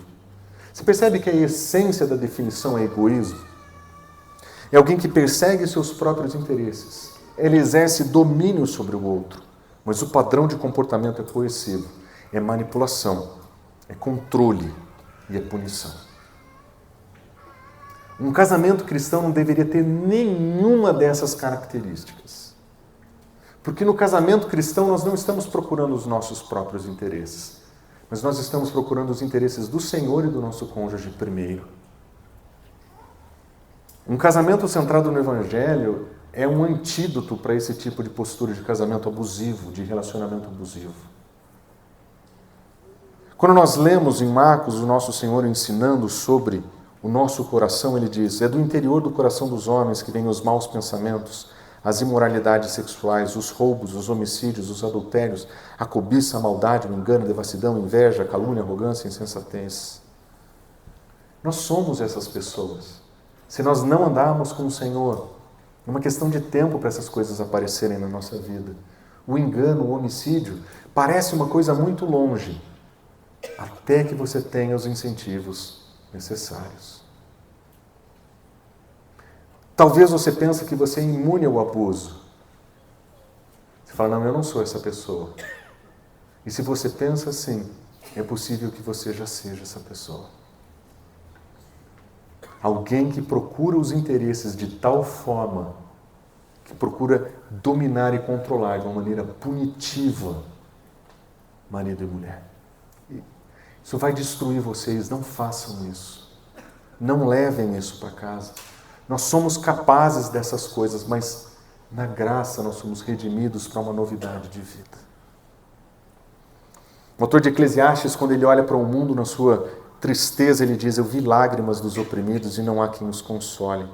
Você percebe que a essência da definição é egoísmo? É alguém que persegue seus próprios interesses. Ele exerce domínio sobre o outro, mas o padrão de comportamento é coercivo, é manipulação, é controle e é punição. Um casamento cristão não deveria ter nenhuma dessas características. Porque no casamento cristão nós não estamos procurando os nossos próprios interesses, mas nós estamos procurando os interesses do Senhor e do nosso cônjuge primeiro. Um casamento centrado no Evangelho é um antídoto para esse tipo de postura de casamento abusivo, de relacionamento abusivo. Quando nós lemos em Marcos o nosso Senhor ensinando sobre o nosso coração, ele diz: é do interior do coração dos homens que vêm os maus pensamentos, as imoralidades sexuais, os roubos, os homicídios, os adultérios, a cobiça, a maldade, o engano, a devassidão, a inveja, a calúnia, a arrogância, a insensatez. Nós somos essas pessoas. Se nós não andarmos com o Senhor, é uma questão de tempo para essas coisas aparecerem na nossa vida. O engano, o homicídio, parece uma coisa muito longe, até que você tenha os incentivos necessários. Talvez você pense que você é imune ao abuso. Você fala: não, eu não sou essa pessoa. E se você pensa assim, é possível que você já seja essa pessoa. Alguém que procura os interesses de tal forma, que procura dominar e controlar de uma maneira punitiva marido e mulher. Isso vai destruir vocês, não façam isso. Não levem isso para casa. Nós somos capazes dessas coisas, mas na graça nós somos redimidos para uma novidade de vida. O autor de Eclesiastes, quando ele olha para o mundo na sua tristeza, ele diz: eu vi lágrimas dos oprimidos e não há quem os console.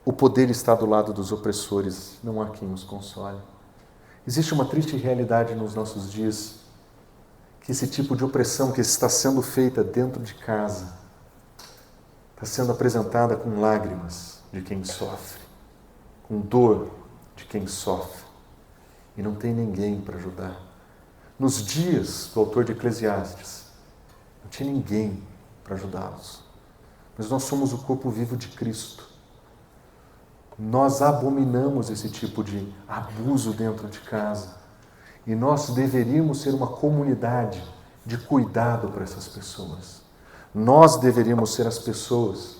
O poder está do lado dos opressores, não há quem os console. Existe uma triste realidade nos nossos dias, que esse tipo de opressão que está sendo feita dentro de casa está sendo apresentada com lágrimas de quem sofre, com dor de quem sofre, e não tem ninguém para ajudar. Nos dias do autor de Eclesiastes, não tinha ninguém para ajudá-los. Mas nós somos o corpo vivo de Cristo. Nós abominamos esse tipo de abuso dentro de casa. E nós deveríamos ser uma comunidade de cuidado para essas pessoas. Nós deveríamos ser as pessoas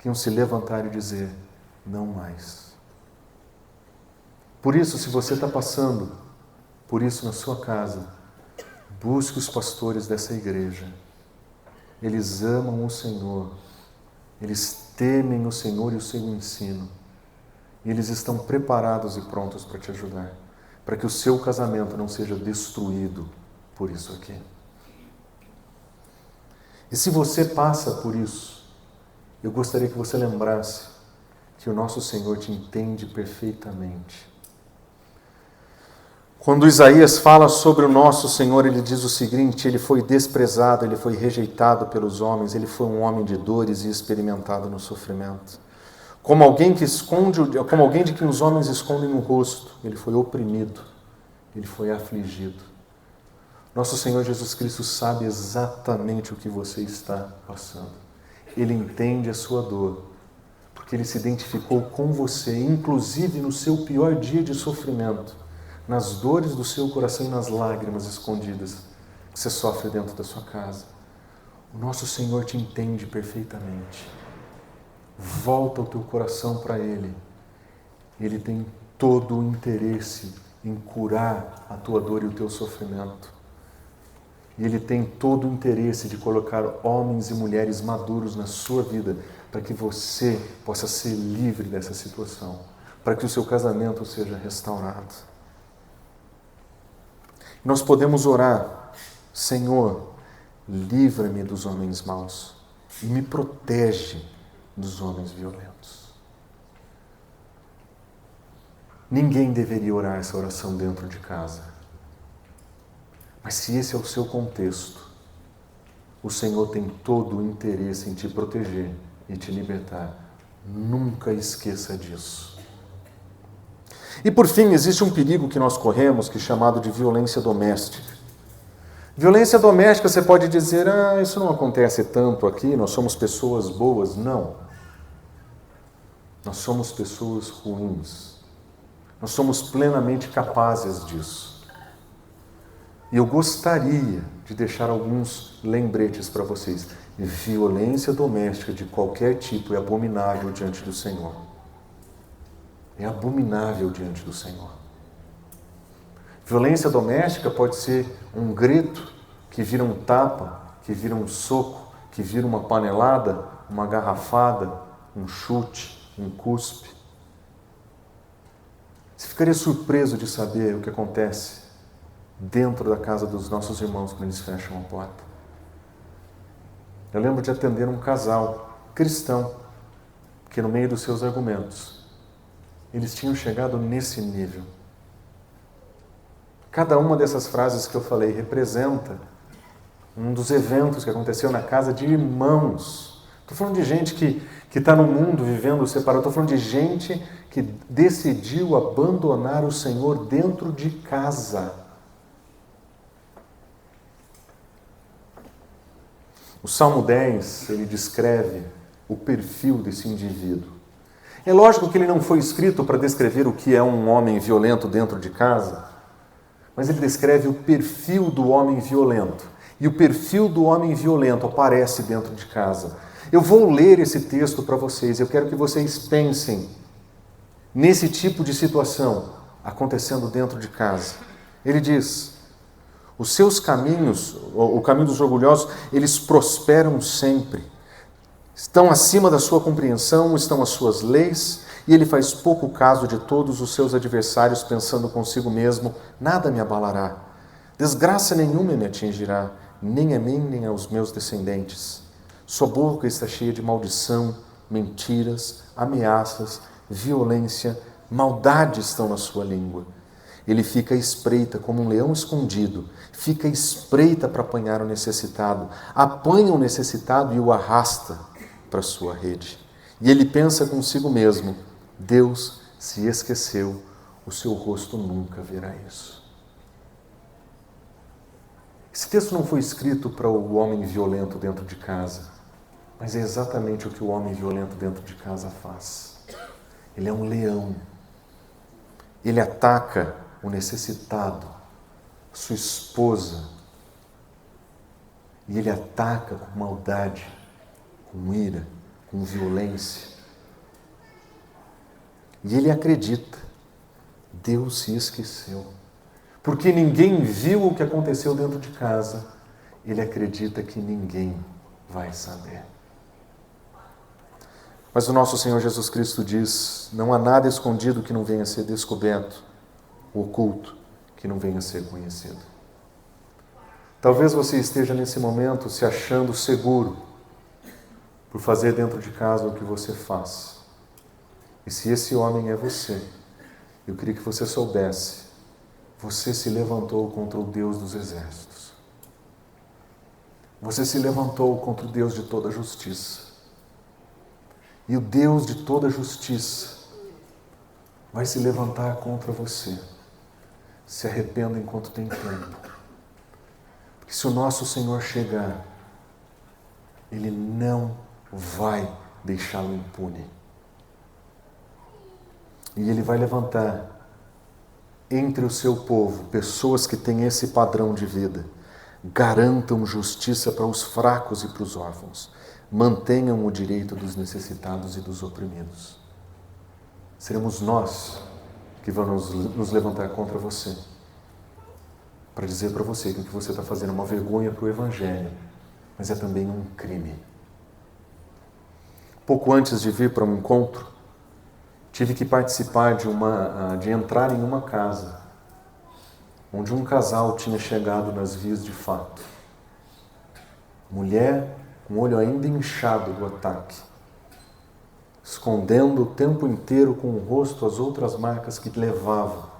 que iam se levantar e dizer: não mais. Por isso, se você está passando por isso na sua casa, busque os pastores dessa igreja. Eles amam o Senhor, eles temem o Senhor e o seu ensino. E eles estão preparados e prontos para te ajudar, para que o seu casamento não seja destruído por isso aqui. E se você passa por isso, eu gostaria que você lembrasse que o nosso Senhor te entende perfeitamente. Quando Isaías fala sobre o nosso Senhor, ele diz o seguinte: ele foi desprezado, ele foi rejeitado pelos homens, ele foi um homem de dores e experimentado no sofrimento. Como alguém de quem os homens escondem o rosto, ele foi oprimido, ele foi afligido. Nosso Senhor Jesus Cristo sabe exatamente o que você está passando. Ele entende a sua dor, porque ele se identificou com você, inclusive no seu pior dia de sofrimento, nas dores do seu coração e nas lágrimas escondidas que você sofre dentro da sua casa. O nosso Senhor te entende perfeitamente. Volta o teu coração para Ele. Ele tem todo o interesse em curar a tua dor e o teu sofrimento. E Ele tem todo o interesse de colocar homens e mulheres maduros na sua vida para que você possa ser livre dessa situação, para que o seu casamento seja restaurado. Nós podemos orar: Senhor, livra-me dos homens maus e me protege dos homens violentos. Ninguém deveria orar essa oração dentro de casa. Mas se esse é o seu contexto, o Senhor tem todo o interesse em te proteger e te libertar. Nunca esqueça disso. E por fim, existe um perigo que nós corremos, que é chamado de violência doméstica. Violência doméstica, você pode dizer: isso não acontece tanto aqui, nós somos pessoas boas. Não. Nós somos pessoas ruins. Nós somos plenamente capazes disso. E eu gostaria de deixar alguns lembretes para vocês. Violência doméstica de qualquer tipo é abominável diante do Senhor. É abominável diante do Senhor. Violência doméstica pode ser um grito que vira um tapa, que vira um soco, que vira uma panelada, uma garrafada, um chute, um cuspe. Você ficaria surpreso de saber o que acontece dentro da casa dos nossos irmãos quando eles fecham a porta. Eu lembro de atender um casal cristão que, no meio dos seus argumentos, eles tinham chegado nesse nível. Cada uma dessas frases que eu falei representa um dos eventos que aconteceu na casa de irmãos. Estou falando de gente que está no mundo vivendo separado. Estou falando de gente que decidiu abandonar o Senhor dentro de casa. O Salmo 10, ele descreve o perfil desse indivíduo. É lógico que ele não foi escrito para descrever o que é um homem violento dentro de casa, mas ele descreve o perfil do homem violento. E o perfil do homem violento aparece dentro de casa. Eu vou ler esse texto para vocês. Eu quero que vocês pensem nesse tipo de situação acontecendo dentro de casa. Ele diz: os seus caminhos, o caminho dos orgulhosos, eles prosperam sempre. Estão acima da sua compreensão, estão as suas leis, e ele faz pouco caso de todos os seus adversários, pensando consigo mesmo: nada me abalará. Desgraça nenhuma me atingirá, nem a mim, nem aos meus descendentes. Sua boca está cheia de maldição, mentiras, ameaças, violência, maldade estão na sua língua. Ele fica à espreita como um leão escondido, fica à espreita para apanhar o necessitado, apanha o necessitado e o arrasta para a sua rede. E ele pensa consigo mesmo: Deus se esqueceu, o seu rosto nunca verá isso. Esse texto não foi escrito para o homem violento dentro de casa, mas é exatamente o que o homem violento dentro de casa faz. Ele é um leão. Ele ataca o necessitado, sua esposa, e ele ataca com maldade, com ira, com violência. E ele acredita: Deus se esqueceu. Porque ninguém viu o que aconteceu dentro de casa, ele acredita que ninguém vai saber. Mas o nosso Senhor Jesus Cristo diz: não há nada escondido que não venha a ser descoberto, oculto que não venha a ser conhecido. Talvez você esteja nesse momento se achando seguro por fazer dentro de casa o que você faz. E se esse homem é você, eu queria que você soubesse: você se levantou contra o Deus dos exércitos. Você se levantou contra o Deus de toda justiça. E o Deus de toda justiça vai se levantar contra você. Se arrependa enquanto tem tempo. Porque se o nosso Senhor chegar, Ele não vai deixá-lo impune. E Ele vai levantar entre o seu povo pessoas que têm esse padrão de vida. Garantam justiça para os fracos e para os órfãos. Mantenham o direito dos necessitados e dos oprimidos. Seremos nós que vamos nos levantar contra você, para dizer para você que o que você está fazendo é uma vergonha para o Evangelho, mas é também um crime. Pouco antes de vir para um encontro, tive que participar de entrar em uma casa onde um casal tinha chegado nas vias de fato. Mulher com o olho ainda inchado do ataque, escondendo o tempo inteiro com o rosto as outras marcas que levavam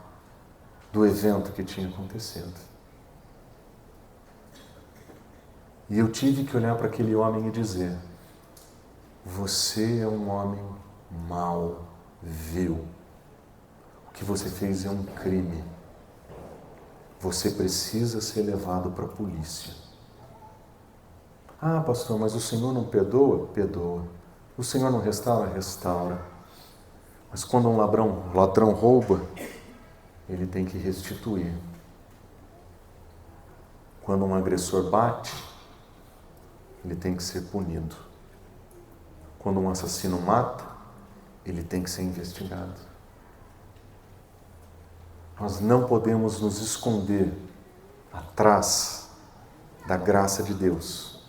do evento que tinha acontecido. E eu tive que olhar para aquele homem e dizer: você é um homem mau, vil. O que você fez é um crime. Você precisa ser levado para a polícia. Ah, pastor, mas o Senhor não perdoa? Perdoa. O Senhor não restaura? Restaura. Mas quando um ladrão rouba, ele tem que restituir. Quando um agressor bate, ele tem que ser punido. Quando um assassino mata, ele tem que ser investigado. Nós não podemos nos esconder atrás da graça de Deus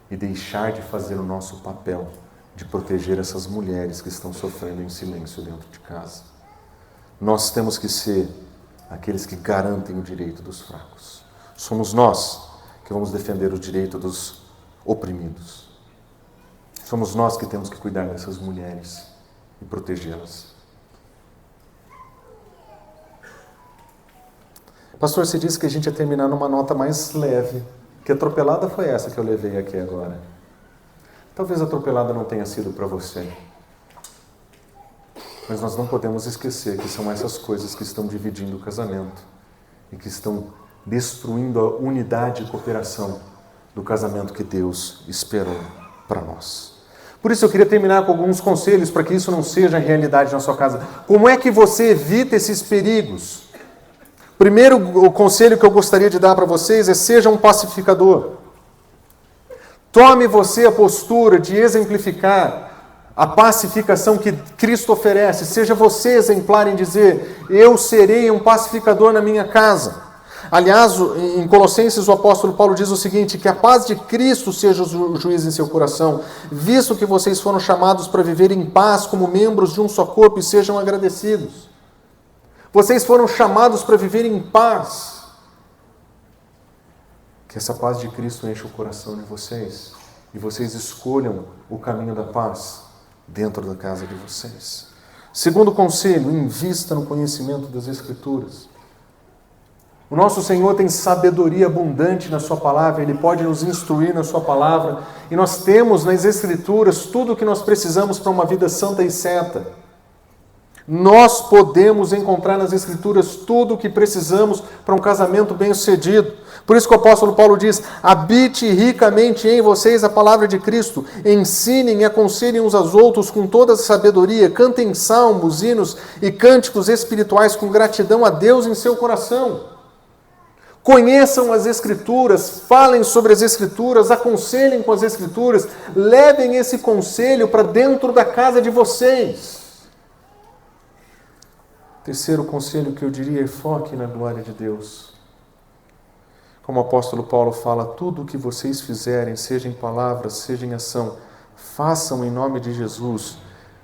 e deixar de fazer o nosso papel de proteger essas mulheres que estão sofrendo em silêncio dentro de casa. Nós temos que ser aqueles que garantem o direito dos fracos. Somos nós que vamos defender o direito dos oprimidos. Somos nós que temos que cuidar dessas mulheres e protegê-las. Pastor, você disse que a gente ia terminar numa nota mais leve. Que atropelada foi essa que eu levei aqui agora? Talvez a atropelada não tenha sido para você. Mas nós não podemos esquecer que são essas coisas que estão dividindo o casamento e que estão destruindo a unidade e cooperação do casamento que Deus esperou para nós. Por isso eu queria terminar com alguns conselhos para que isso não seja realidade na sua casa. Como é que você evita esses perigos? Primeiro, o conselho que eu gostaria de dar para vocês é: seja um pacificador. Tome você a postura de exemplificar a pacificação que Cristo oferece. Seja você exemplar em dizer: eu serei um pacificador na minha casa. Aliás, em Colossenses o apóstolo Paulo diz o seguinte: que a paz de Cristo seja o juiz em seu coração, visto que vocês foram chamados para viver em paz como membros de um só corpo, e sejam agradecidos. Vocês foram chamados para viver em paz. Que essa paz de Cristo encha o coração de vocês e vocês escolham o caminho da paz dentro da casa de vocês. Segundo conselho: invista no conhecimento das Escrituras. O nosso Senhor tem sabedoria abundante na sua palavra, Ele pode nos instruir na sua palavra, e nós temos nas Escrituras tudo o que nós precisamos para uma vida santa e certa. Nós podemos encontrar nas Escrituras tudo o que precisamos para um casamento bem-sucedido. Por isso que o apóstolo Paulo diz: habite ricamente em vocês a palavra de Cristo, ensinem e aconselhem uns aos outros com toda a sabedoria, cantem salmos, hinos e cânticos espirituais com gratidão a Deus em seu coração. Conheçam as Escrituras, falem sobre as Escrituras, aconselhem com as Escrituras, levem esse conselho para dentro da casa de vocês. Terceiro conselho que eu diria é: foque na glória de Deus. Como o apóstolo Paulo fala: tudo o que vocês fizerem, seja em palavra, seja em ação, façam em nome de Jesus,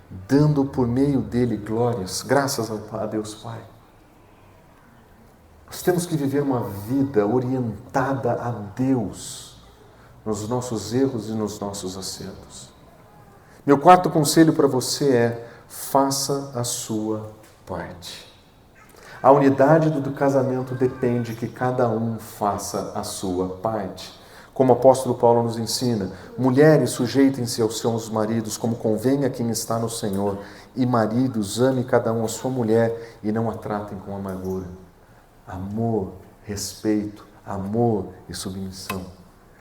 dando por meio dele glórias, graças a Deus Pai. Nós temos que viver uma vida orientada a Deus, nos nossos erros e nos nossos acertos. Meu quarto conselho para você é: faça a sua parte. A unidade do casamento depende que cada um faça a sua parte. Como o apóstolo Paulo nos ensina: mulheres, sujeitem-se aos seus maridos como convém a quem está no Senhor, e maridos, ame cada um a sua mulher e não a tratem com amargura. Amor, respeito, amor e submissão.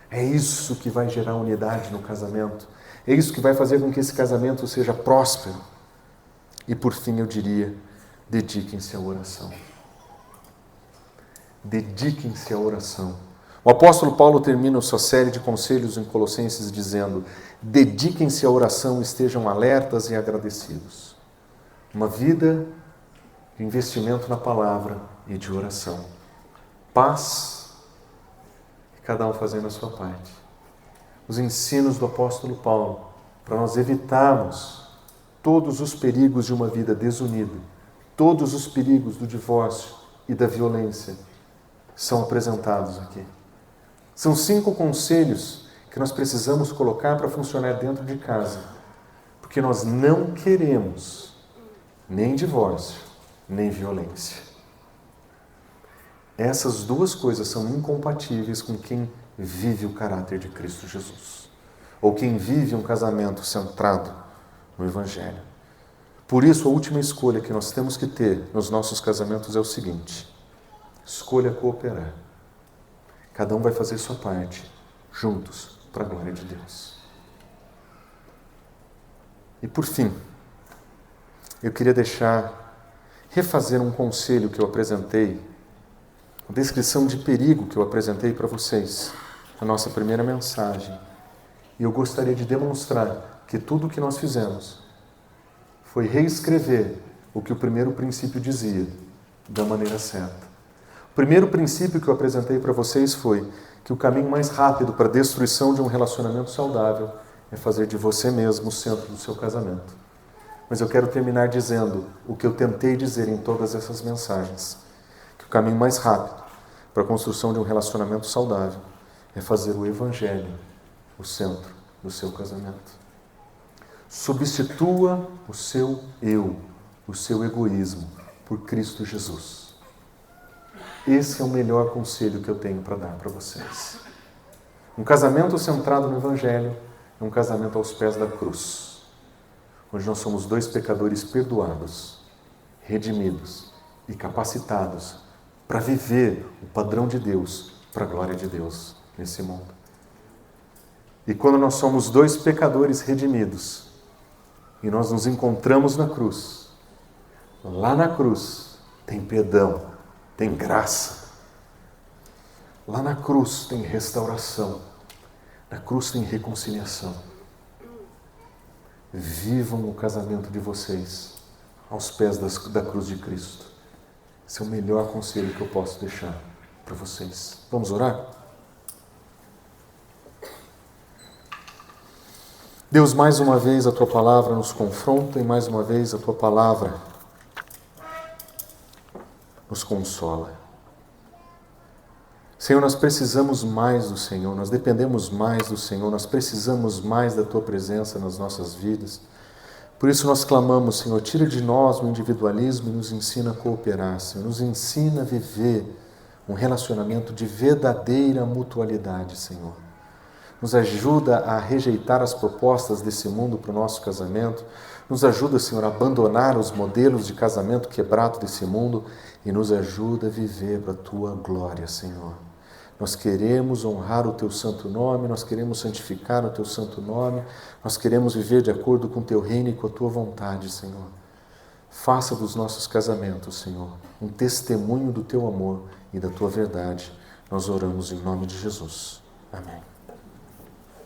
É isso que vai gerar unidade no casamento. É isso que vai fazer com que esse casamento seja próspero. E por fim eu diria: dediquem-se à oração. Dediquem-se à oração. O apóstolo Paulo termina sua série de conselhos em Colossenses dizendo: dediquem-se à oração, estejam alertas e agradecidos. Uma vida de investimento na palavra e de oração. Paz, e cada um fazendo a sua parte. Os ensinos do apóstolo Paulo para nós evitarmos todos os perigos de uma vida desunida, todos os perigos do divórcio e da violência são apresentados aqui. São 5 conselhos que nós precisamos colocar para funcionar dentro de casa, porque nós não queremos nem divórcio, nem violência. Essas duas coisas são incompatíveis com quem vive o caráter de Cristo Jesus, ou quem vive um casamento centrado no Evangelho. Por isso, a última escolha que nós temos que ter nos nossos casamentos é o seguinte: escolha cooperar. Cada um vai fazer sua parte, juntos, para a glória de Deus. E por fim, eu queria refazer um conselho que eu apresentei a descrição de perigo que eu apresentei para vocês na nossa primeira mensagem. E eu gostaria de demonstrar que tudo o que nós fizemos foi reescrever o que o primeiro princípio dizia, da maneira certa. O primeiro princípio que eu apresentei para vocês foi que o caminho mais rápido para a destruição de um relacionamento saudável é fazer de você mesmo o centro do seu casamento. Mas eu quero terminar dizendo o que eu tentei dizer em todas essas mensagens, que o caminho mais rápido para a construção de um relacionamento saudável é fazer o Evangelho o centro do seu casamento. Substitua o seu eu, o seu egoísmo, por Cristo Jesus. Esse é o melhor conselho que eu tenho para dar para vocês. Um casamento centrado no Evangelho é um casamento aos pés da cruz, onde nós somos dois pecadores perdoados, redimidos e capacitados para viver o padrão de Deus, para a glória de Deus nesse mundo. E quando nós somos dois pecadores redimidos e nós nos encontramos na cruz, lá na cruz tem perdão, tem graça. Lá na cruz tem restauração. Na cruz tem reconciliação. Vivam o casamento de vocês aos pés da cruz de Cristo. Esse é o melhor conselho que eu posso deixar para vocês. Vamos orar? Deus, mais uma vez a Tua Palavra nos confronta e mais uma vez a Tua Palavra nos consola. Senhor, nós precisamos mais do Senhor, nós dependemos mais do Senhor, nós precisamos mais da Tua presença nas nossas vidas. Por isso nós clamamos, Senhor, tira de nós o individualismo e nos ensina a cooperar, Senhor. Nos ensina a viver um relacionamento de verdadeira mutualidade, Senhor. Nos ajuda a rejeitar as propostas desse mundo para o nosso casamento. Nos ajuda, Senhor, a abandonar os modelos de casamento quebrado desse mundo e nos ajuda a viver para a Tua glória, Senhor. Nós queremos honrar o Teu santo nome, nós queremos santificar o Teu santo nome, nós queremos viver de acordo com o Teu reino e com a Tua vontade, Senhor. Faça dos nossos casamentos, Senhor, um testemunho do Teu amor e da Tua verdade. Nós oramos em nome de Jesus. Amém.